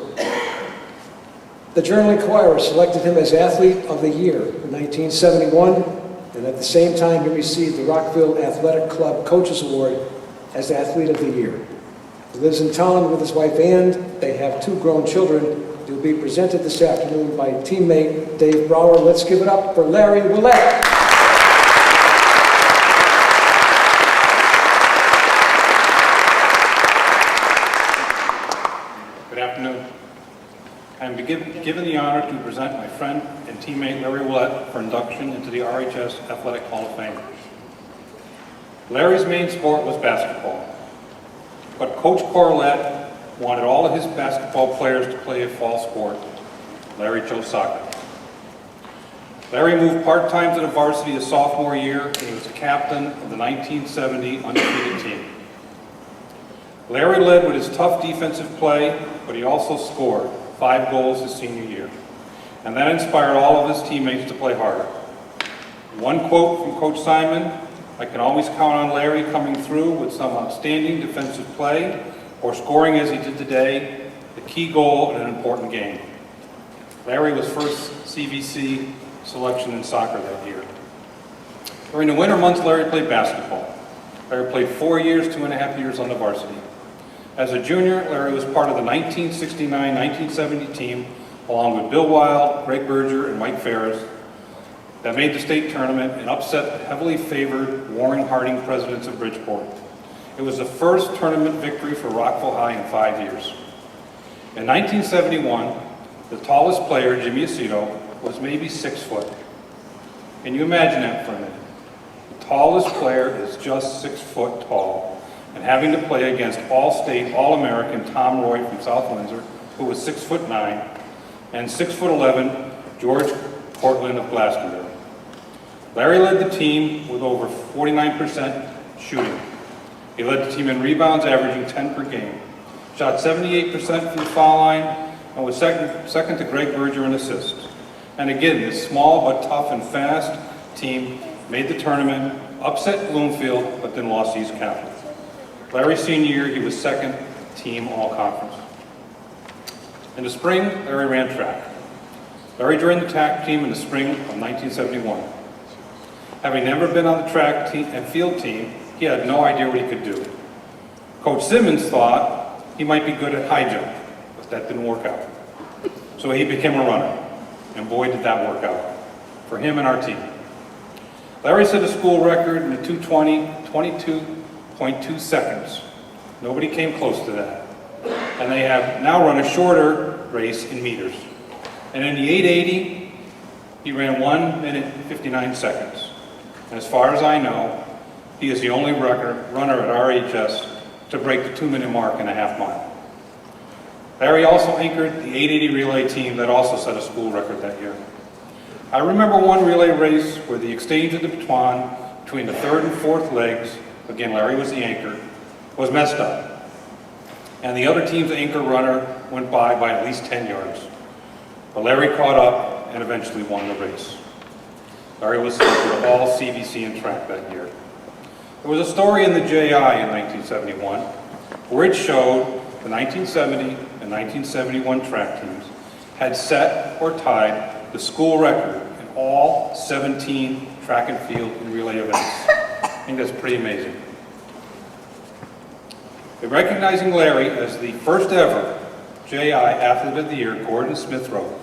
The Journal Inquirer selected him as Athlete of the Year in 1971, and at the same time he received the Rockville Athletic Club Coaches Award as Athlete of the Year. He lives in town with his wife Ann. They have 2 grown children. They'll be presented this afternoon by teammate Dave Brower. Let's give it up for Larry Wette. Good afternoon. I am given the honor to present my friend and teammate Larry Wette for induction into the RHS Athletic Hall of Fame. Larry's main sport was basketball, but Coach Corlett wanted all of his basketball players to play a fall sport. Larry chose soccer. Larry moved part-time to the varsity his sophomore year, and he was the captain of the 1970 undefeated team. Larry led with his tough defensive play, but he also scored 5 goals his senior year, and that inspired all of his teammates to play harder. One quote from Coach Simon: "I can always count on Larry coming through with some outstanding defensive play or scoring as he did today, the key goal in an important game." Larry was first CVC selection in soccer that year. During the winter months, Larry played basketball. Larry played 4 years, 2.5 years on the varsity. As a junior, Larry was part of the 1969-1970 team, along with Bill Wild, Greg Berger, and Mike Ferris, that made the state tournament and upset the heavily favored Warren Harding Presidents of Bridgeport. It was the first tournament victory for Rockville High in 5 years. In 1971, the tallest player, Jimmy Aceto, was maybe 6 foot. Can you imagine that for a minute? The tallest player is just 6 foot tall, and having to play against All-State, All-American Tom Roy from South Windsor, who was 6'9", and 6'11", George Cortland of Glastonbury. Larry led the team with over 49% shooting. He led the team in rebounds, averaging 10 per game. Shot 78% from the foul line, and was second to Greg Berger in assists. And again, this small but tough and fast team made the tournament, upset Bloomfield, but then lost East Catholic. Larry's senior year, he was second team all-conference. In the spring, Larry ran track. Larry joined the track team in the spring of 1971. Having never been on the track team and field team, he had no idea what he could do. Coach Simmons thought he might be good at high jump, but that didn't work out. So he became a runner, and boy did that work out for him and our team. Larry set a school record in the 220, 22.2 seconds. Nobody came close to that. And they have now run a shorter race in meters. And in the 880, he ran 1 minute 59 seconds. And as far as I know, he is the only runner at RHS to break the 2-minute mark in a half mile. Larry also anchored the 880 relay team that also set a school record that year. I remember one relay race where the exchange of the baton between the 3rd and 4th legs, again Larry was the anchor, was messed up. And the other team's anchor runner went by at least 10 yards. But Larry caught up and eventually won the race. Larry was selected all CVC in track that year. There was a story in the JI in 1971 where it showed the 1970 and 1971 track teams had set or tied the school record in all 17 track and field and relay events. I think that's pretty amazing. In recognizing Larry as the first ever JI Athlete of the Year, Gordon Smith wrote,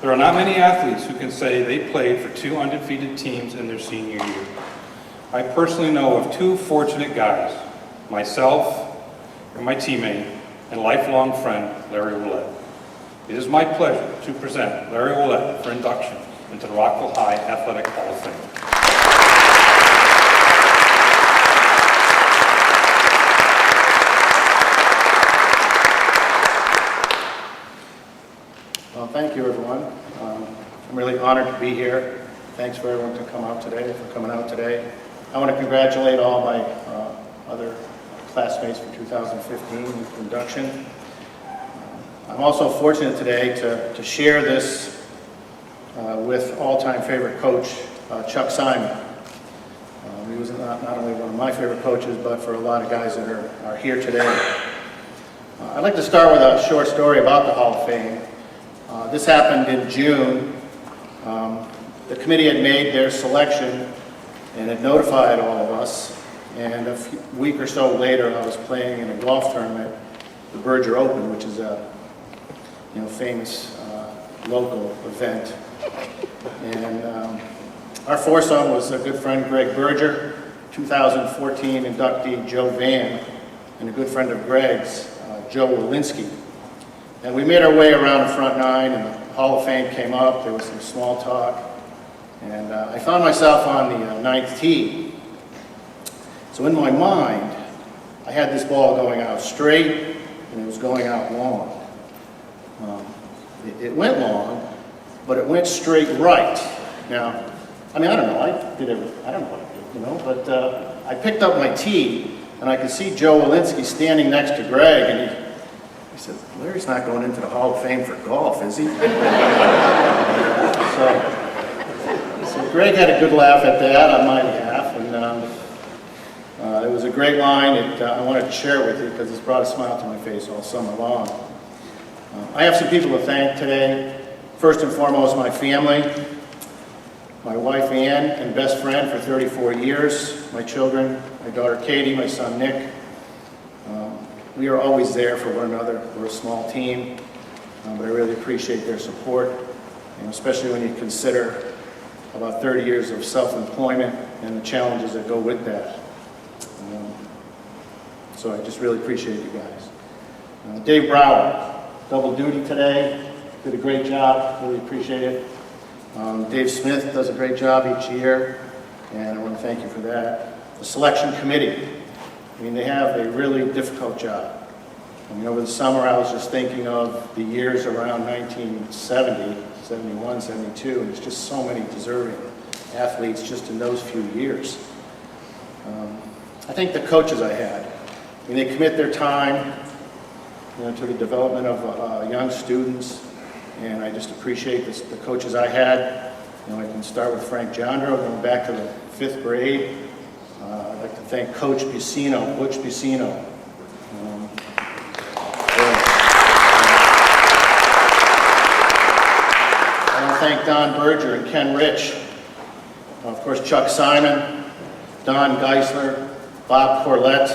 "There are not many athletes who can say they played for 2 undefeated teams in their senior year. I personally know of 2 fortunate guys, myself and my teammate and lifelong friend, Larry Wette. It is my pleasure to present Larry Wette for induction into the Rockville High Athletic Hall of Fame." Well, thank you, everyone. I'm really honored to be here. Thanks for everyone to come out today, for coming out today. I want to congratulate all my other classmates for 2015 induction. I'm also fortunate today to share this with all-time favorite coach, Chuck Simon. He was not only one of my favorite coaches, but for a lot of guys that are here today. I'd like to start with a short story about the Hall of Fame. This happened in June. The committee had made their selection and had notified all of us. And a week or so later, I was playing in a golf tournament, the Berger Open, which is a famous local event. And our foursome was a good friend, Greg Berger, 2014 inductee Joe Van, and a good friend of Greg's, Joe Walensky. And we made our way around the front 9, and the Hall of Fame came up. There was some small talk. And I found myself on the 9th tee. So in my mind, I had this ball going out straight, and it was going out long. It went long, but it went straight right. Now, I mean, I don't know. I don't know what I did, but I picked up my tee, and I could see Joe Walensky standing next to Greg, and he said, "Larry's not going into the Hall of Fame for golf, is he?" So Greg had a good laugh at that on my behalf, and it was a great line. I wanted to share it with you because it's brought a smile to my face all summer long. I have some people to thank today. First and foremost, my family, my wife Ann and best friend for 34 years, my children, my daughter Katie, my son Nick. We are always there for one another. We're a small team, but I really appreciate their support, especially when you consider about 30 years of self-employment and the challenges that go with that. So I just really appreciate you guys. Dave Brower, double duty today, did a great job, really appreciate it. Dave Smith does a great job each year, and I want to thank you for that. The selection committee, I mean, they have a really difficult job. I mean, over the summer I was just thinking of the years around 1970, 71, 72, and there's just so many deserving athletes just in those few years. I think the coaches I had, I mean, they commit their time to the development of young students, and I just appreciate the coaches I had. I can start with Frank Jandro, going back to the 5th grade. I'd like to thank Coach Bucino, Butch Bucino. I want to thank Don Berger and Ken Rich. Of course, Chuck Simon, Don Geisler, Bob Corlett,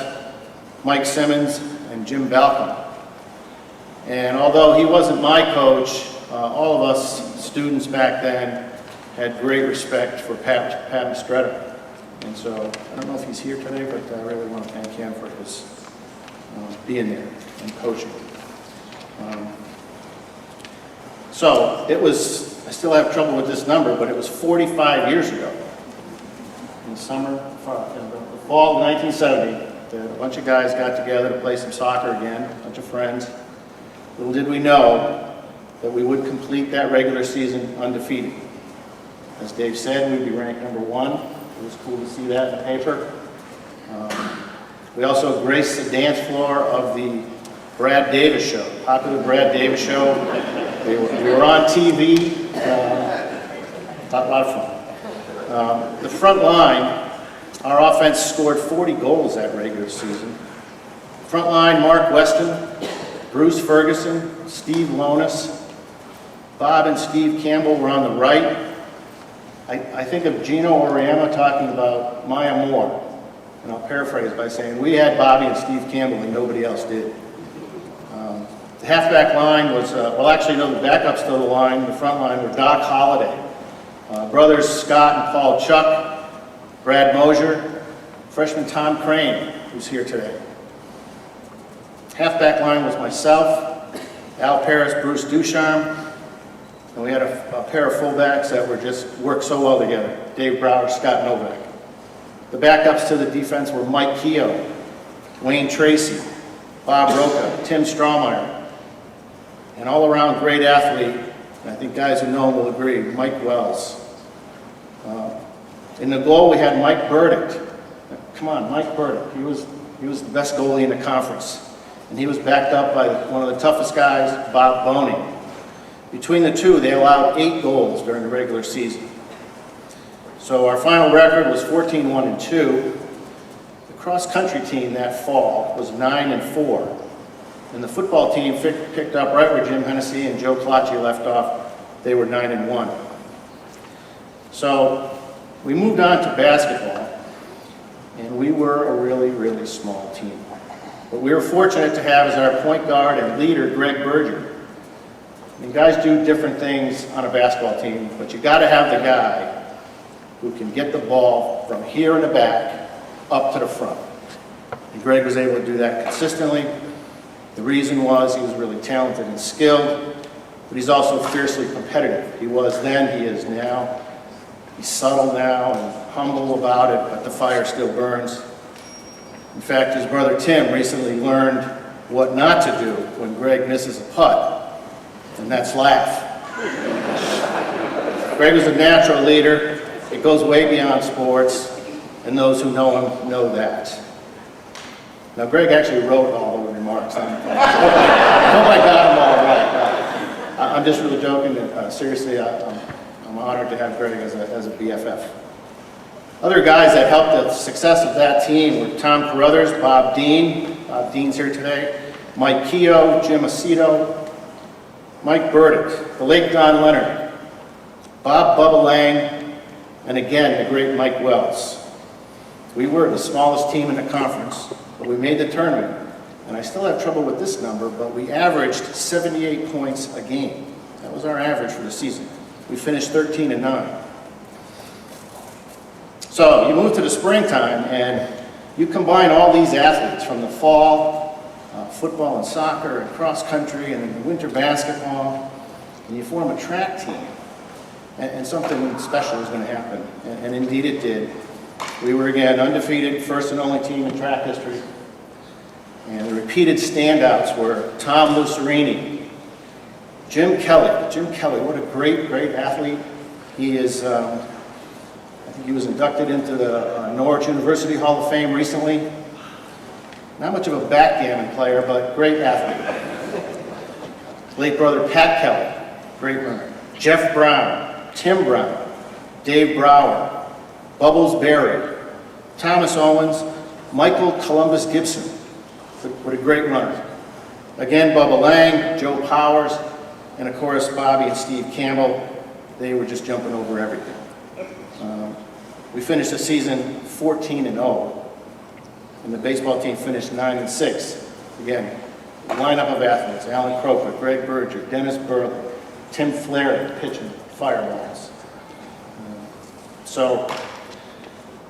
Mike Simmons, and Jim Balcom. And although he wasn't my coach, all of us students back then had great respect for Pat Mistretta. And so, I don't know if he's here today, but I really want to thank him for his being there and coaching. So, it was, I still have trouble with this number, but it was 45 years ago, in the summer, the fall of 1970, that a bunch of guys got together to play some soccer again, a bunch of friends. Little did we know that we would complete that regular season undefeated. As Dave said, we'd be ranked number 1. It was cool to see that in the paper. We also graced the dance floor of the Brad Davis Show, popular Brad Davis Show. We were on TV. A lot of fun. The front line, our offense scored 40 goals that regular season. Front line, Mark Weston, Bruce Ferguson, Steve Lonis, Bob and Steve Campbell were on the right. I think of Gino Oriema talking about Maya Moore. and I'll paraphrase by saying, we had Bobby and Steve Campbell and nobody else did. The halfback line was, well actually no, the backup's still the line, the front line were Doc Holliday, brothers Scott and Paul Chuck, Brad Mosier, freshman Tom Crane, who's here today. Halfback line was myself, Al Paris, Bruce Ducharme, and we had a pair of fullbacks that were just worked so well together, Dave Brower, Scott Novak. The backups to the defense were Mike Keogh, Wayne Tracy, Bob Roca, Tim Strawmeyer, and all around great athlete, and I think guys who know him will agree, Mike Wells. In the goal we had Mike Burdick. Come on, Mike Burdick. He was the best goalie in the conference. And he was backed up by one of the toughest guys, Bob Boney. Between the two, they allowed 8 goals during the regular season. So our final record was 14-1-2. The cross-country team that fall was 9-4. And the football team picked up right where Jim Hennessy and Joe Clacci left off. They were 9-1. So we moved on to basketball, and we were a really, really small team. But we were fortunate to have as our point guard and leader Greg Berger. I mean, guys do different things on a basketball team, but you got to have the guy who can get the ball from here in the back up to the front. And Greg was able to do that consistently. The reason was he was really talented and skilled, but he's also fiercely competitive. He was then, he is now. He's subtle now and humble about it, but the fire still burns. In fact, his brother Tim recently learned what not to do when Greg misses a putt, and that's laugh. Greg was a natural leader. It goes way beyond sports, and those who know him know that. Now, Greg actually wrote all the remarks. I hope I got them all right. I'm just really joking. Seriously, I'm honored to have Greg as a BFF. Other guys that helped the success of that team were Tom Carruthers, Bob Dean. Bob Dean's here today. Mike Keogh, Jim Aceto, Mike Burdick, the late Don Leonard, Bob Bubba Lang, and again, the great Mike Wells. We were the smallest team in the conference, but we made the tournament. And I still have trouble with this number, but we averaged 78 points a game. That was our average for the season. We finished 13-9. So you move to the springtime, and you combine all these athletes from the fall, football and soccer and cross country, and the winter basketball, and you form a track team. And something special is going to happen. And indeed it did. We were again undefeated, first and only team in track history. And the repeated standouts were Tom Lucerini, Jim Kelly. Jim Kelly, what a great, great athlete. He is, I think he was inducted into the Norwich University Hall of Fame recently. Not much of a backgammon player, but great athlete. Late brother Pat Kelly, great runner. Jeff Brown, Tim Brown, Dave Brower, Bubbles Berry, Thomas Owens, Michael Columbus Gibson. What a great runner. Again, Bubba Lang, Joe Powers, and of course Bobby and Steve Campbell. They were just jumping over everything. We finished the season 14-0, and the baseball team finished 9-6. Again, a lineup of athletes: Alan Croker, Greg Berger, Dennis Burley, Tim Flair pitching fireballs. So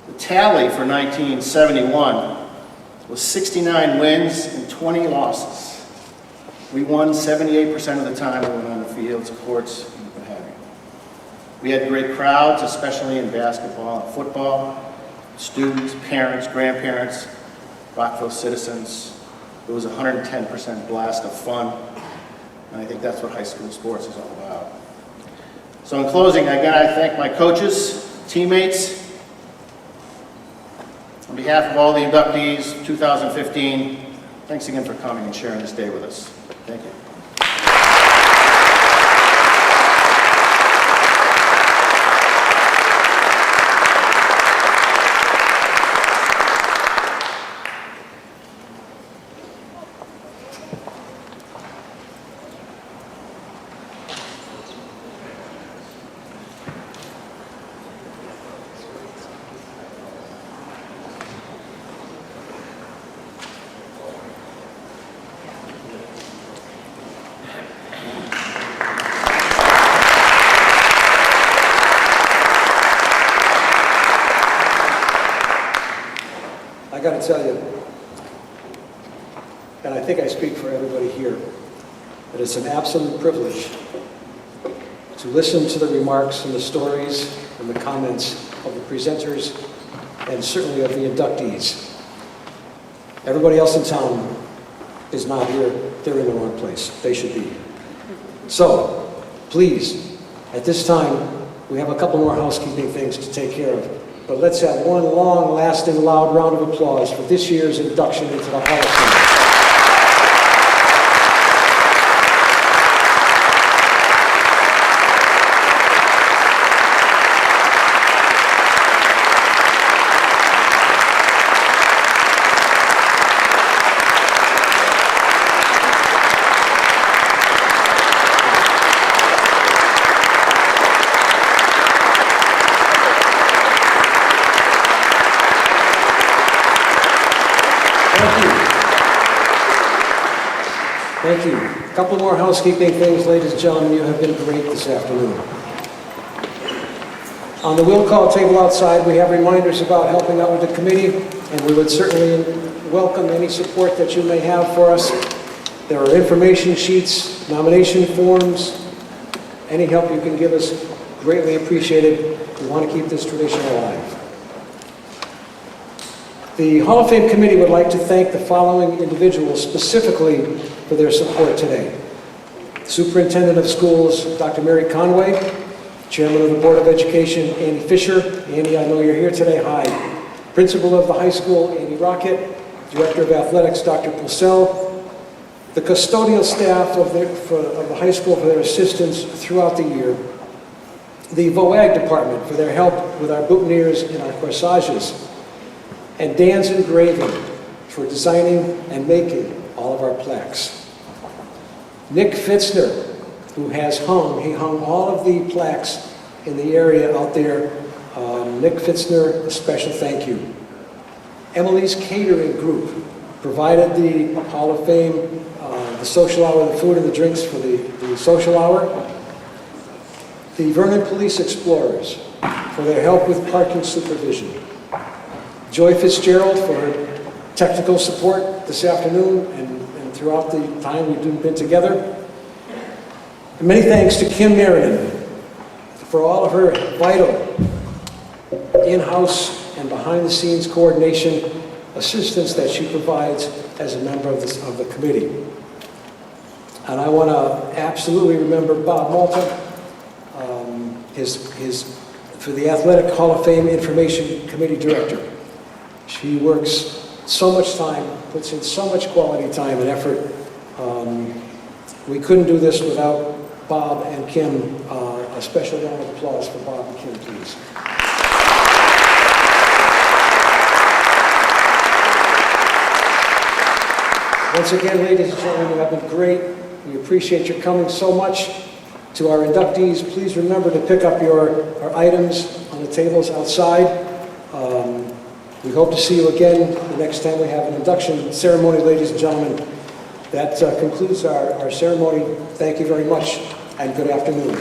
the tally for 1971 was 69 wins and 20 losses. We won 78% of the time we went on the fields, courts, and what have you. We had great crowds, especially in basketball and football. Students, parents, grandparents, Rockville citizens. It was a 110% blast of fun. And I think that's what high school sports is all about. So in closing, again, I thank my coaches, teammates. On behalf of all the inductees, 2015, thanks again for coming and sharing this day with us. Thank you. tell you, and I think I speak for everybody here, that it's an absolute privilege to listen to the remarks and the stories and the comments of the presenters and certainly of the inductees. Everybody else in town is not here. They're in the wrong place. They should be. So, please, at this time, we have a couple more housekeeping things to take care of. But let's have one long, lasting, loud round of applause for this year's induction into the Hall of Fame. Thank you. A couple more housekeeping things, ladies and gentlemen. You have been great this afternoon. On the will call table outside, we have reminders about helping out with the committee, and we would certainly welcome any support that you may have for us. There are information sheets, nomination forms. Any help you can give us, greatly appreciated. We want to keep this tradition alive. The Hall of Fame Committee would like to thank the following individuals specifically for their support today. Superintendent of Schools, Dr. Mary Conway, Chairman of the Board of Education, Andy Fisher. Andy, I know you're here today. Hi. Principal of the high school, Andy Rockett. Director of Athletics, Dr. Purcell. The custodial staff of the high school for their assistance throughout the year. The VOAG department for their help with our boutonnieres and our corsages. And Dan's Engraving for designing and making all of our plaques. Nick Fitzner, who has he hung all of the plaques in the area out there. Nick Fitzner, a special thank you. Emily's Catering Group provided the Hall of Fame, the social hour, the food and the drinks for the social hour. The Vernon Police Explorers for their help with parking supervision. Joy Fitzgerald for her technical support this afternoon and throughout the time we've been together. And many thanks to Kim Marion for all of her vital in-house and behind-the-scenes coordination assistance that she provides as a member of the committee. And I want to absolutely remember Bob Malta, for the Athletic Hall of Fame Information Committee Director. She works so much time, puts in so much quality time and effort. We couldn't do this without Bob and Kim. A special round of applause for Bob and Kim, please. Once again, ladies and gentlemen, you have been great. We appreciate your coming so much. To our inductees, please remember to pick up our items on the tables outside. We hope to see you again the next time we have an induction ceremony, ladies and gentlemen. That concludes our ceremony. Thank you very much, and good afternoon.